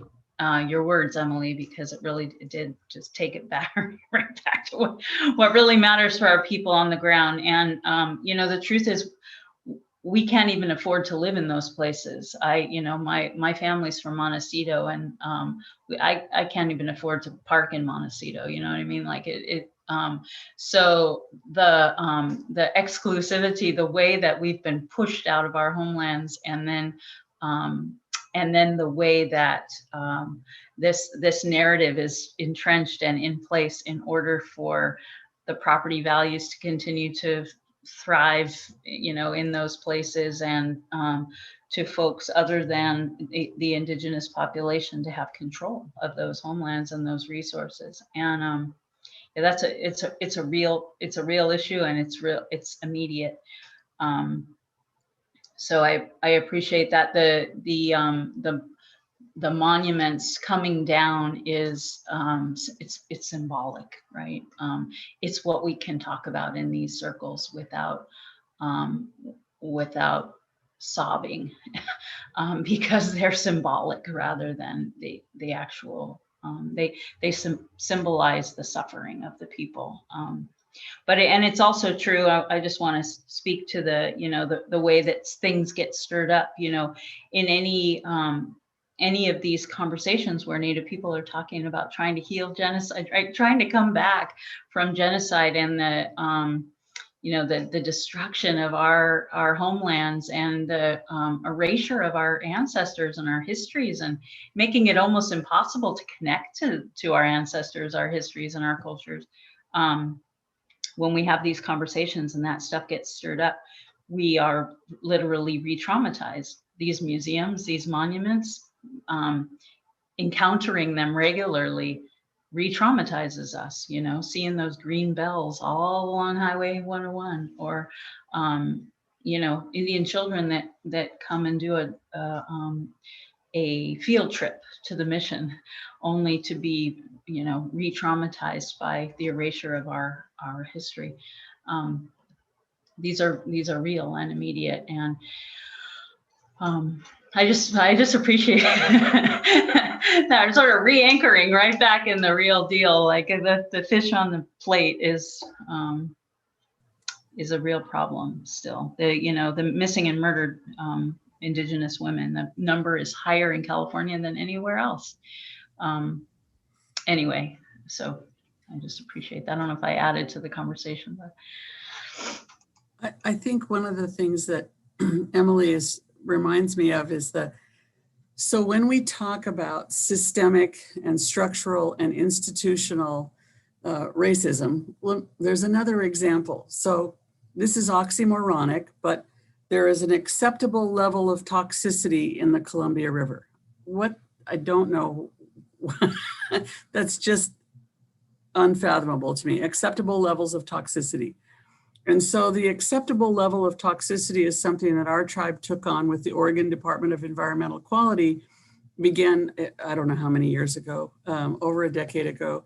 your words, Emily, because it did just take it back right back to what really matters for our people on the ground. And you know, the truth is, we can't even afford to live in those places. My family's from Montecito, and I can't even afford to park in Montecito. You know what I mean? Like so the exclusivity, the way that we've been pushed out of our homelands, and then the way that this narrative is entrenched and in place in order for the property values to continue to thrive, you know, in those places, and to folks other than the indigenous population to have control of those homelands and those resources. And yeah, it's a real issue, and it's immediate. So I appreciate that the monuments coming down is it's symbolic, right? It's what we can talk about in these circles without sobbing, because they're symbolic rather than the actual. They symbolize the suffering of the people. But it's also true. I just want to speak to the way that things get stirred up, you know, in any of these conversations where Native people are talking about trying to heal genocide, right? Trying to come back from genocide and the destruction of our homelands, and the erasure of our ancestors and our histories, and making it almost impossible to connect to our ancestors, our histories, and our cultures. When we have these conversations and that stuff gets stirred up, we are literally re-traumatized. These museums, these monuments, encountering them regularly re-traumatizes us, you know, seeing those green bells all along Highway 101, or, you know, Indian children that come and do a field trip to the mission, only to be, you know, re-traumatized by the erasure of our history. These are real and immediate, and I just appreciate that sort of re-anchoring right back in the real deal. Like the fish on the plate is a real problem still. The missing and murdered Indigenous women, the number is higher in California than anywhere else. Anyway, so I just appreciate that. I don't know if I added to the conversation, but I think one of the things that Emily reminds me of is so when we talk about systemic and structural and institutional racism, well, there's another example. So this is oxymoronic, but there is an acceptable level of toxicity in the Columbia River. What? I don't know. That's just unfathomable to me. Acceptable levels of toxicity. And so the acceptable level of toxicity is something that our tribe took on with the Oregon Department of Environmental Quality, began, I don't know how many years ago, over a decade ago,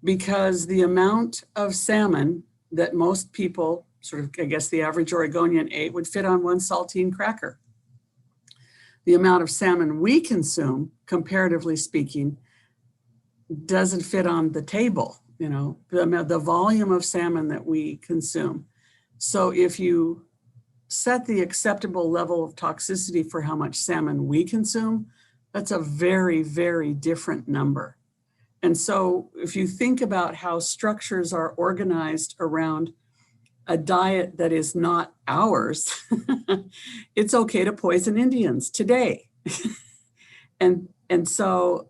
because the amount of salmon that most people, sort of, I guess the average Oregonian ate, would fit on one saltine cracker. The amount of salmon we consume, comparatively speaking, doesn't fit on the table, you know, the volume of salmon that we consume. So if you set the acceptable level of toxicity for how much salmon we consume, that's a very, very different number. And so if you think about how structures are organized around a diet that is not ours, it's okay to poison Indians today. And so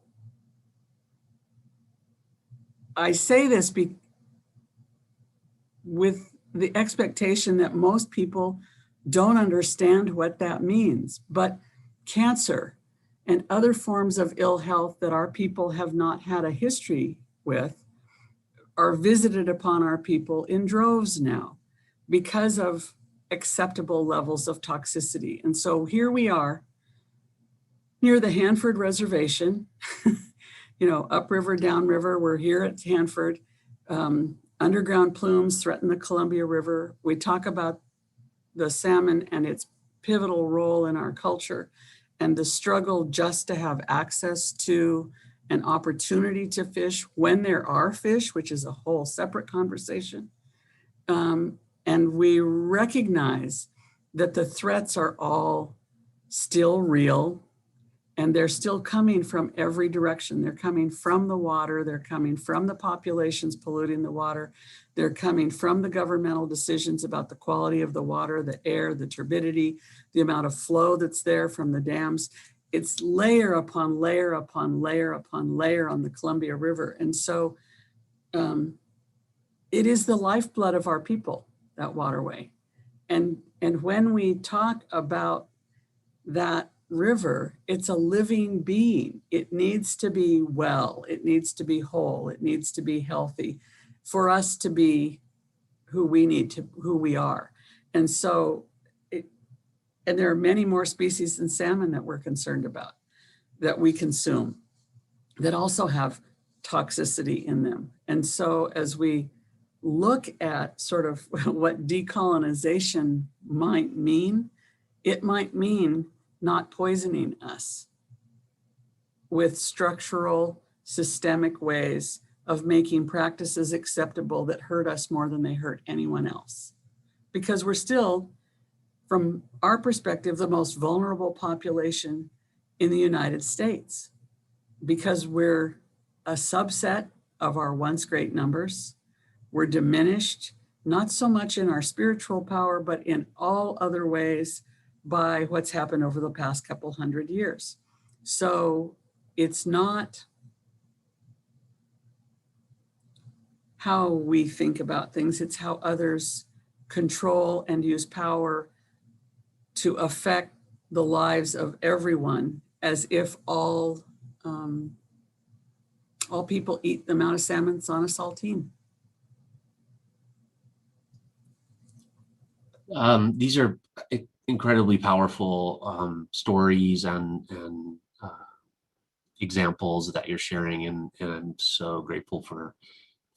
I say this with the expectation that most people don't understand what that means, but cancer and other forms of ill health that our people have not had a history with are visited upon our people in droves now because of acceptable levels of toxicity. And so here we are near the Hanford Reservation, upriver, downriver. We're here at Hanford. Underground plumes threaten the Columbia River. We talk about the salmon and its pivotal role in our culture and the struggle just to have access to an opportunity to fish when there are fish, which is a whole separate conversation. And we recognize that the threats are all still real, and they're still coming from every direction. They're coming from the water. They're coming from the populations polluting the water. They're coming from the governmental decisions about the quality of the water, the air, the turbidity, the amount of flow that's there from the dams. It's layer upon layer upon layer upon layer on the Columbia River. And so it is the lifeblood of our people, that waterway. And when we talk about that river, it's a living being. It needs to be well, it needs to be whole, it needs to be healthy for us to be who we are. And so, and there are many more species than salmon that we're concerned about, that we consume, that also have toxicity in them. And so as we look at sort of what decolonization might mean, it might mean not poisoning us with structural, systemic ways of making practices acceptable that hurt us more than they hurt anyone else. Because we're still, from our perspective, the most vulnerable population in the United States, because we're a subset of our once great numbers. We're diminished, not so much in our spiritual power, but in all other ways by what's happened over the past couple hundred years. So it's not how we think about things, it's how others control and use power to affect the lives of everyone, as if all people eat the amount of salmon that's on a saltine. These are incredibly powerful stories and examples that you're sharing, and I'm so grateful for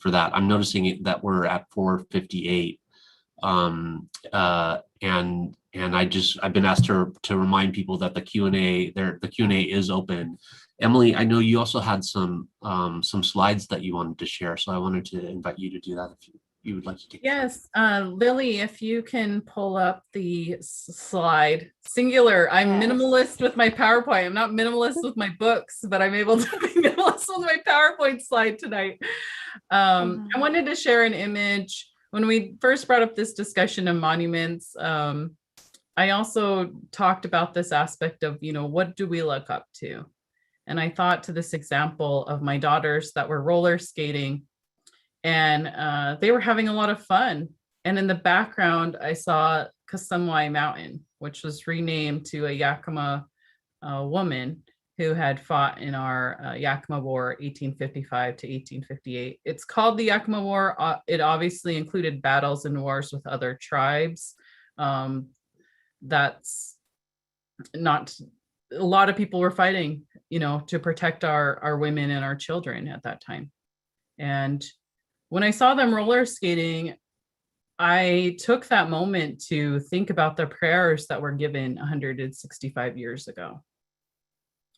that. I'm noticing that we're at 4:58, and I've been asked to remind people that the Q&A is open. Emily, I know you also had some slides that you wanted to share, so I wanted to invite you to do that if you would like to take. Yes, Lily, if you can pull up the slide, singular. I'm minimalist with my PowerPoint. I'm not minimalist with my books, but I'm able to be minimalist with my PowerPoint slide tonight. I wanted to share an image. When we first brought up this discussion of monuments, I also talked about this aspect of, what do we look up to? And I thought to this example of my daughters that were roller skating, and they were having a lot of fun. And in the background, I saw Kasumwai Mountain, which was renamed to a Yakima woman who had fought in our Yakima War, 1855 to 1858. It's called the Yakima War. It obviously included battles and wars with other tribes. That's not, a lot of people were fighting, to protect our women and our children at that time. And when I saw them roller skating, I took that moment to think about the prayers that were given 165 years ago.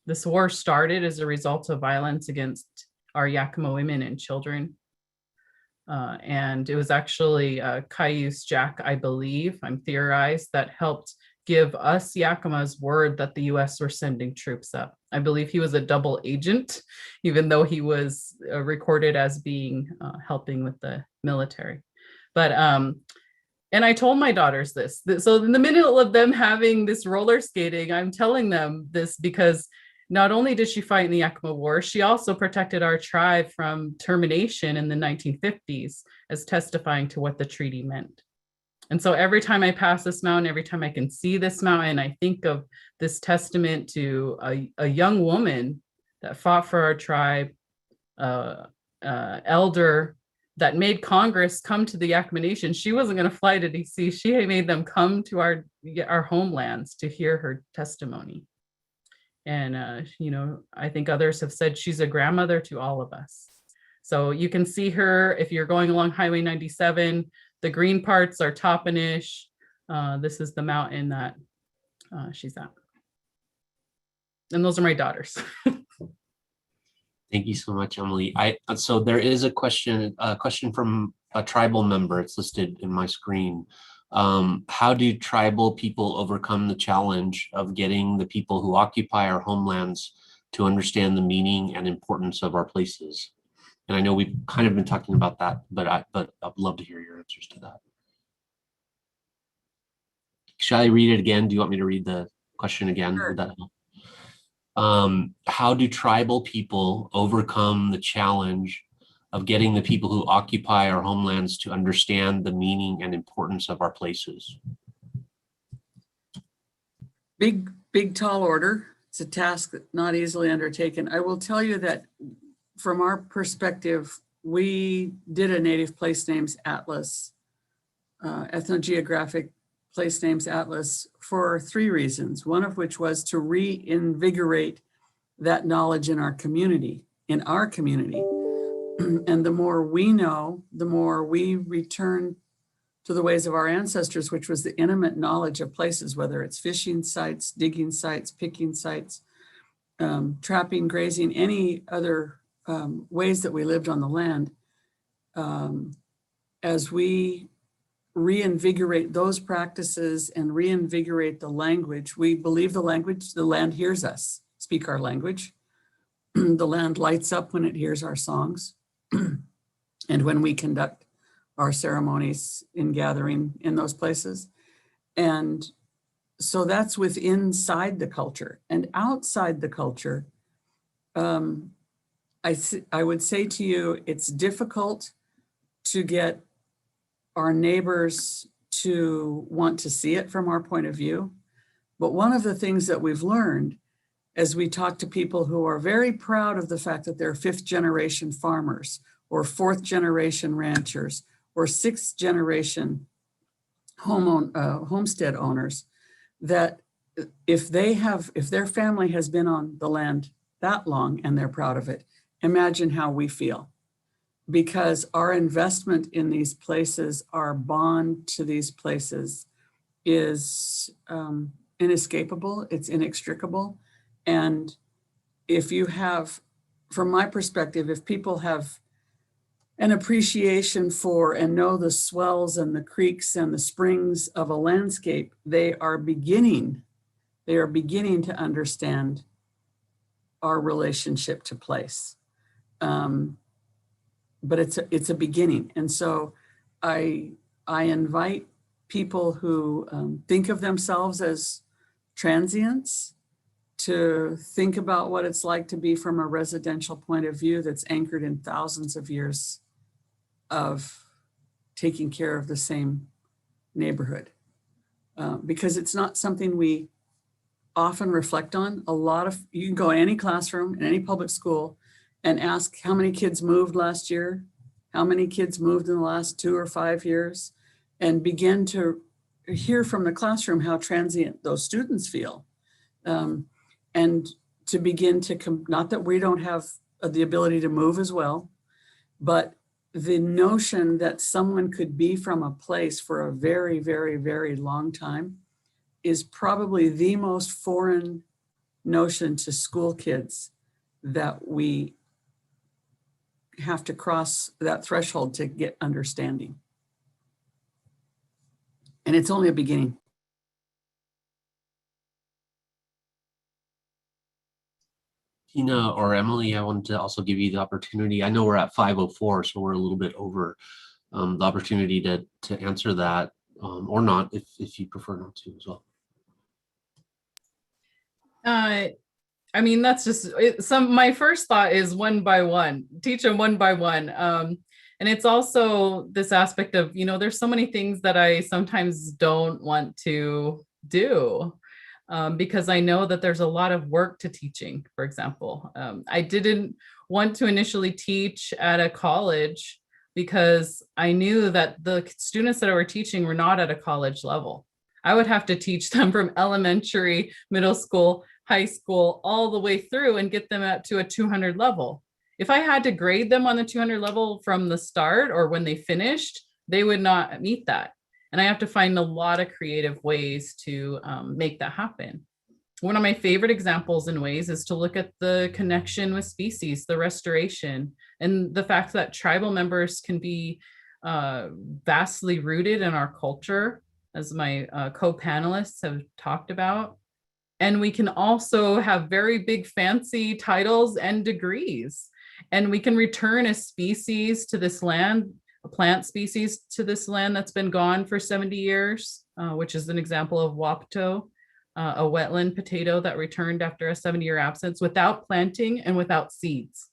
This war started as a result of violence against our Yakima women and children. And it was actually Cayuse Jack, I believe, I'm theorized, that helped give us Yakimas word that the US were sending troops up. I believe he was a double agent, even though he was recorded as being helping with the military. But, and I told my daughters this. So in the middle of them having this roller skating, I'm telling them this because not only did she fight in the Yakima War, she also protected our tribe from termination in the 1950s as testifying to what the treaty meant. And so every time I pass this mountain, every time I can see this mountain, I think of this testament to a young woman that fought for our tribe, elder that made Congress come to the Yakama Nation. She wasn't going to fly to DC. She made them come to our homelands to hear her testimony. And, you know, I think others have said she's a grandmother to all of us. So you can see her if you're going along Highway 97, the green parts are Toppenish. This is the mountain that she's at. And those are my daughters. Thank you so much, Emily. So there is a question from a tribal member. It's listed in my screen. How do tribal people overcome the challenge of getting the people who occupy our homelands to understand the meaning and importance of our places? And I know we've kind of been talking about that, but I'd love to hear your answers to that. Shall I read it again? Do you want me to read the question again? Sure. Would that help? How do tribal people overcome the challenge of getting the people who occupy our homelands to understand the meaning and importance of our places? Big, tall order. It's a task not easily undertaken. I will tell you that from our perspective, we did a Native Place Names Atlas, ethnographic place names atlas, for 3 reasons. One of which was to reinvigorate that knowledge in our community. And the more we know, the more we return to the ways of our ancestors, which was the intimate knowledge of places, whether it's fishing sites, digging sites, picking sites, trapping, grazing, any other ways that we lived on the land. As we reinvigorate those practices and reinvigorate the language, we believe the land hears us speak our language. The land lights up when it hears our songs. And when we conduct our ceremonies in gathering in those places. And so that's inside the culture. And outside the culture, I would say to you, it's difficult to get our neighbors to want to see it from our point of view. But one of the things that we've learned as we talk to people who are very proud of the fact that they're 5th generation farmers or 4th generation ranchers or 6th generation homestead owners, that if their family has been on the land that long and they're proud of it, imagine how we feel. Because our investment in these places, our bond to these places is inescapable, it's inextricable. And if you have, from my perspective, if people have an appreciation for and know the swells and the creeks and the springs of a landscape, they are beginning to understand our relationship to place. But it's a beginning. And so I invite people who think of themselves as transients to think about what it's like to be from a residential point of view that's anchored in thousands of years of taking care of the same neighborhood. Because it's not something we often reflect on. You can go in any classroom, in any public school, and ask how many kids moved last year, how many kids moved in the last 2 or 5 years, and begin to hear from the classroom how transient those students feel. And to begin to, not that we don't have the ability to move as well, but the notion that someone could be from a place for a very, very, very long time is probably the most foreign notion to school kids that we have to cross that threshold to get understanding. And it's only a beginning. Tina or Emily, I wanted to also give you the opportunity. I know we're at 5:04, so we're a little bit over the opportunity to answer that, or not, if you prefer not to as well. I mean, that's just my first thought is one by one, teach them one by one. And it's also this aspect of, there's so many things that I sometimes don't want to do because I know that there's a lot of work to teaching, for example. I didn't want to initially teach at a college because I knew that the students that I were teaching were not at a college level. I would have to teach them from elementary, middle school, high school, all the way through and get them up to a 200 level. If I had to grade them on the 200 level from the start or when they finished, they would not meet that. And I have to find a lot of creative ways to make that happen. One of my favorite examples in ways is to look at the connection with species, the restoration, and the fact that tribal members can be vastly rooted in our culture, as my co-panelists have talked about. And we can also have very big fancy titles and degrees. And we can return a species to this land, a plant species to this land that's been gone for 70 years, which is an example of Wapato, a wetland potato that returned after a 70-year absence without planting and without seeds,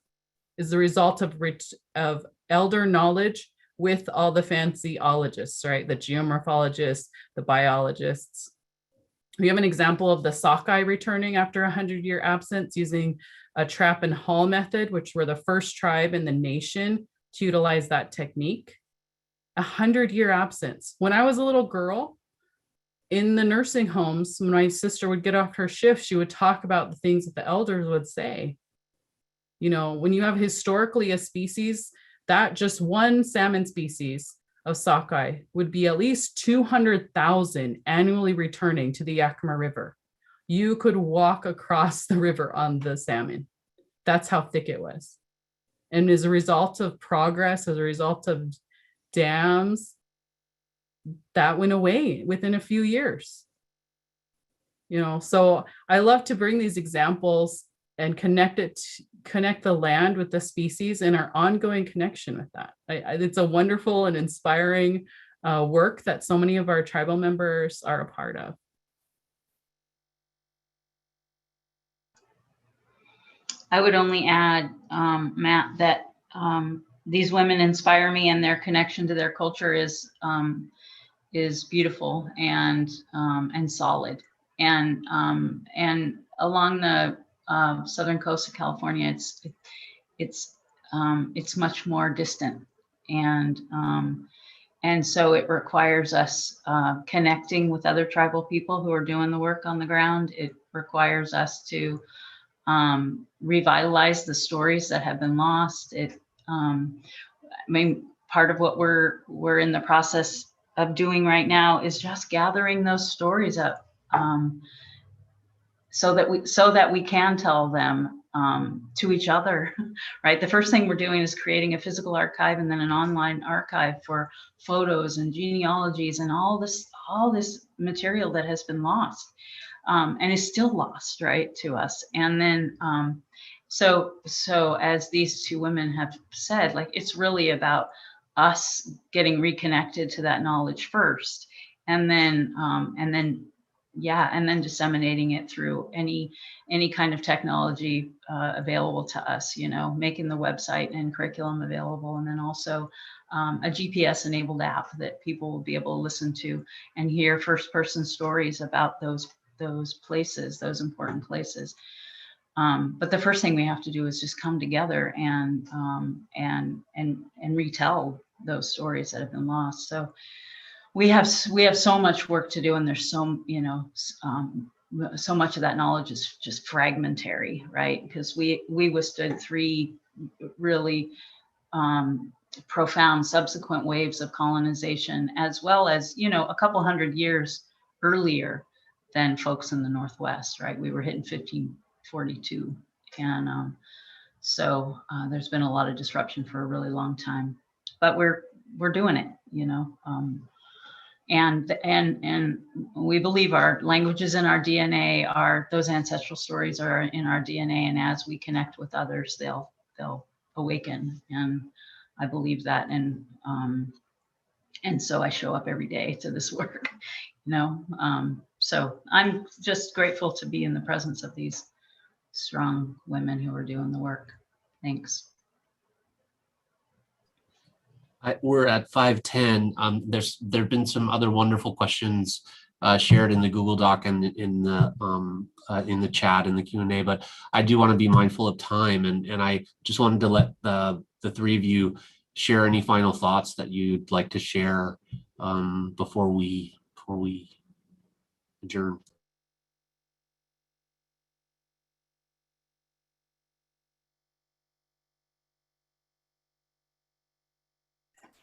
is the result of elder knowledge with all the fancy ologists, right? The geomorphologists, the biologists. We have an example of the Sakai returning after a 100-year absence using a trap and haul method, which were the first tribe in the nation to utilize that technique. 100-year absence. When I was a little girl, in the nursing homes, when my sister would get off her shift, she would talk about the things that the elders would say. You know, when you have historically a species, that just one salmon species of sockeye would be at least 200,000 annually returning to the Yakima River. You could walk across the river on the salmon. That's how thick it was. And as a result of progress, as a result of dams, that went away within a few years. You know, so I love to bring these examples and connect the land with the species and our ongoing connection with that. It's a wonderful and inspiring work that so many of our tribal members are a part of. I would only add, Matt, that these women inspire me, and their connection to their culture is beautiful and solid. And along the southern coast of California, it's much more distant, and so it requires us connecting with other tribal people who are doing the work on the ground. It requires us to revitalize the stories that have been lost. I mean, part of what we're in the process of doing right now is just gathering those stories up, so that we can tell them to each other, right? The first thing we're doing is creating a physical archive and then an online archive for photos and genealogies and all this material that has been lost and is still lost, right, to us. And then so as these two women have said, like, it's really about us getting reconnected to that knowledge first, and then disseminating it through any kind of technology available to us, you know, making the website and curriculum available, and then also a GPS enabled app that people will be able to listen to and hear first person stories about those places, those important places. But the first thing we have to do is just come together and retell those stories that have been lost. So we have so much work to do, and there's so much of that knowledge is just fragmentary, right? Because we withstood 3 really profound subsequent waves of colonization, as well as, you know, a couple hundred years earlier than folks in the Northwest, right? We were hit in 1542, and so there's been a lot of disruption for a really long time, but we're doing it, you know. And we believe our language is in our DNA, those ancestral stories are in our DNA, and as we connect with others, they'll awaken. And I believe that, and so I show up every day to this work, you know. So I'm just grateful to be in the presence of these strong women who are doing the work. Thanks. We're at 5:10. There've been some other wonderful questions shared in the Google Doc and in the chat in the Q&A, but I do want to be mindful of time, and I just wanted to let the 3 of you share any final thoughts that you'd like to share before we adjourn.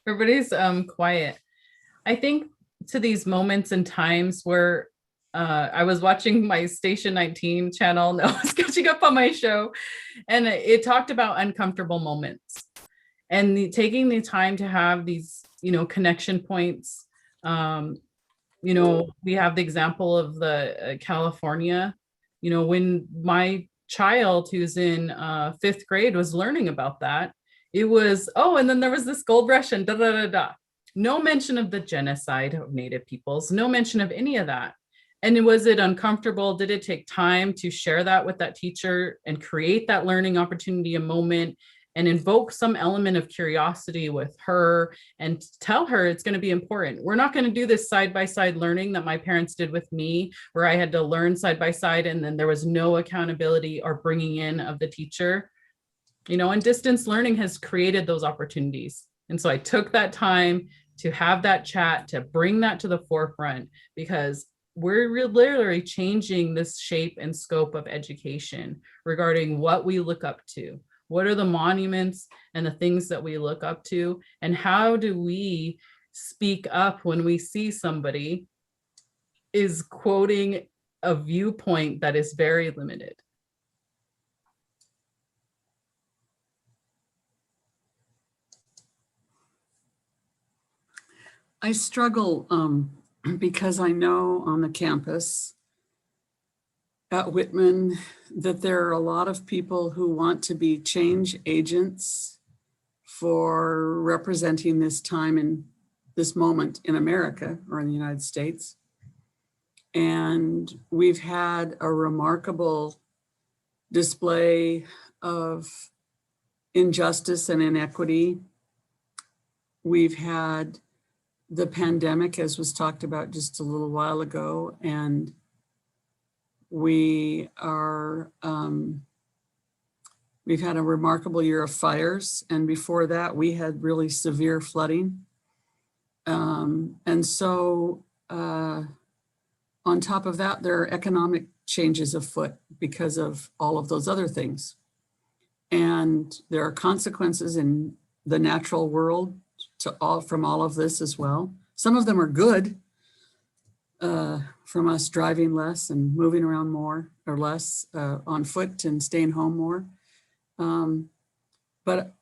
Everybody's quiet. I think to these moments and times where I was watching my Station 19 channel, no, I was catching up on my show, and it talked about uncomfortable moments and taking the time to have these, connection points. We have the example of the California, when my child who's in 5th grade was learning about that, it was, oh, and then there was this gold rush and da da da da. No mention of the genocide of Native peoples, no mention of any of that. And was it uncomfortable? Did it take time to share that with that teacher and create that learning opportunity, a moment, and invoke some element of curiosity with her and tell her it's going to be important? We're not going to do this side-by-side learning that my parents did with me, where I had to learn side-by-side and then there was no accountability or bringing in of the teacher. And distance learning has created those opportunities. And so I took that time to have that chat, to bring that to the forefront, because we're literally changing this shape and scope of education regarding what we look up to. What are the monuments and the things that we look up to? And how do we speak up when we see somebody is quoting a viewpoint that is very limited? I struggle because I know on the campus at Whitman that there are a lot of people who want to be change agents for representing this time in this moment in America or in the United States. And we've had a remarkable display of injustice and inequity. We've had the pandemic, as was talked about just a little while ago, and we are, we've had a remarkable year of fires, and before that we had really severe flooding. And so on top of that, there are economic changes afoot because of all of those other things. And there are consequences in the natural world from all of this as well. Some of them are good, from us driving less and moving around more or less on foot and staying home more. But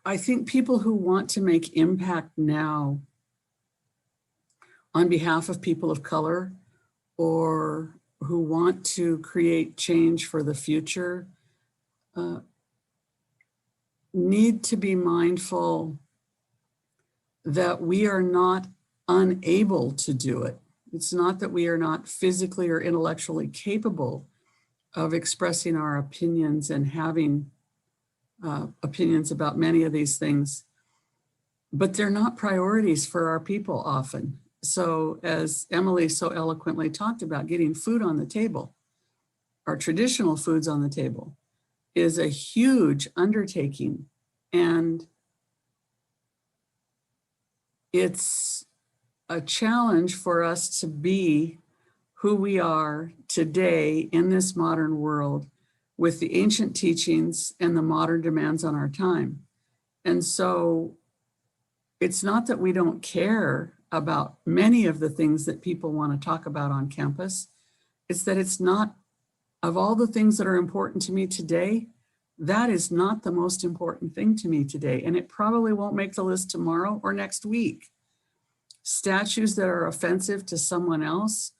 I think people who want to make impact now on behalf of people of color, or who want to create change for the future, need to be mindful that we are not unable to do it. It's not that we are not physically or intellectually capable of expressing our opinions and having opinions about many of these things, but they're not priorities for our people often. So as Emily so eloquently talked about, getting food on the table, our traditional foods on the table, is a huge undertaking. And it's a challenge for us to be who we are today in this modern world with the ancient teachings and the modern demands on our time. And so it's not that we don't care about many of the things that people want to talk about on campus. It's that it's not, of all the things that are important to me today, that is not the most important thing to me today. And it probably won't make the list tomorrow or next week. Statues that are offensive to someone else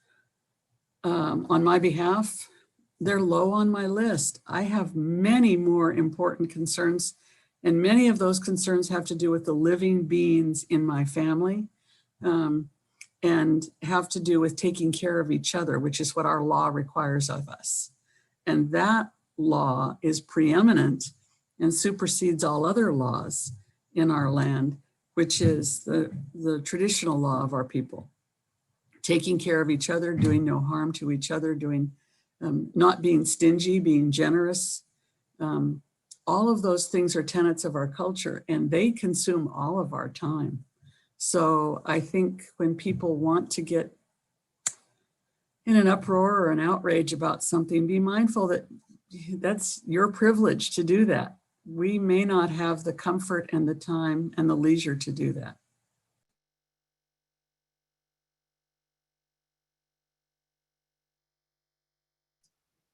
on my behalf, they're low on my list. I have many more important concerns, and many of those concerns have to do with the living beings in my family, and have to do with taking care of each other, which is what our law requires of us. And that law is preeminent and supersedes all other laws in our land, which is the traditional law of our people. Taking care of each other, doing no harm to each other, doing not being stingy, being generous, all of those things are tenets of our culture, and they consume all of our time. So I think when people want to get in an uproar or an outrage about something, be mindful that that's your privilege to do that. We may not have the comfort and the time and the leisure to do that.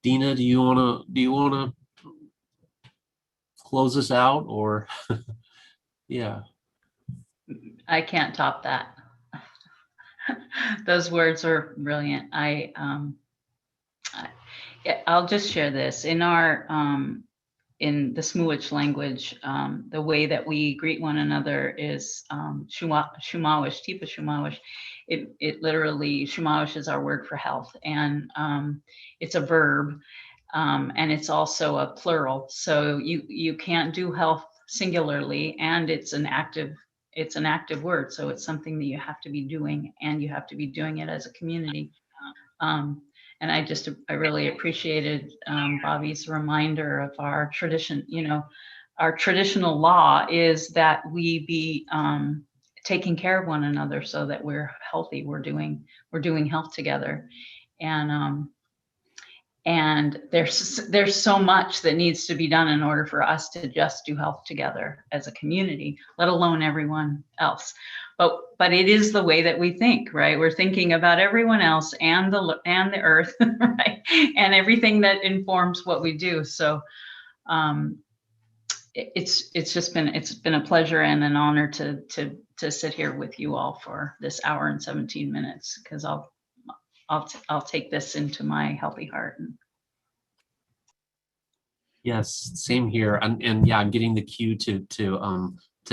Dina, do you wanna close us out, or yeah? I can't top that. Those words are brilliant. I'll just share this. In our in the Smuich language, the way that we greet one another is shumawish, tipa shumawish. It literally, shumawish is our word for health, and it's a verb, and it's also a plural. So you can't do health singularly, and it's an active word. So it's something that you have to be doing, and you have to be doing it as a community. And I really appreciated Bobby's reminder of our tradition. You know, our traditional law is that we be taking care of one another so that we're healthy. We're doing health together, and there's so much that needs to be done in order for us to just do health together as a community, let alone everyone else. But it is the way that we think, right? We're thinking about everyone else and the earth, right? And everything that informs what we do. So it's been a pleasure and an honor to sit here with you all for this hour and 17 minutes, because I'll take this into my healthy heart. Yes, same here. And yeah, I'm getting the cue to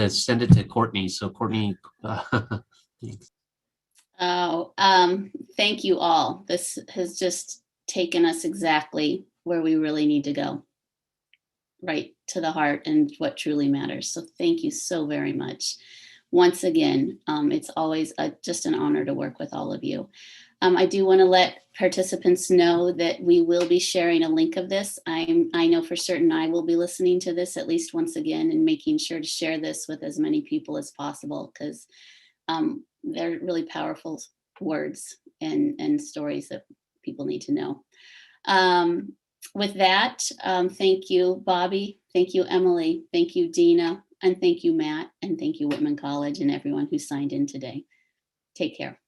send it to Courtney. So Courtney, thanks. Oh, thank you all. This has just taken us exactly where we really need to go, right to the heart and what truly matters. So thank you so very much. Once again, it's always just an honor to work with all of you. I do want to let participants know that we will be sharing a link of this. I know for certain I will be listening to this at least once again and making sure to share this with as many people as possible, because they're really powerful words and stories that people need to know. With that, thank you, Bobby. Thank you, Emily. Thank you, Dina. And thank you, Matt. And thank you, Whitman College, and everyone who signed in today. Take care.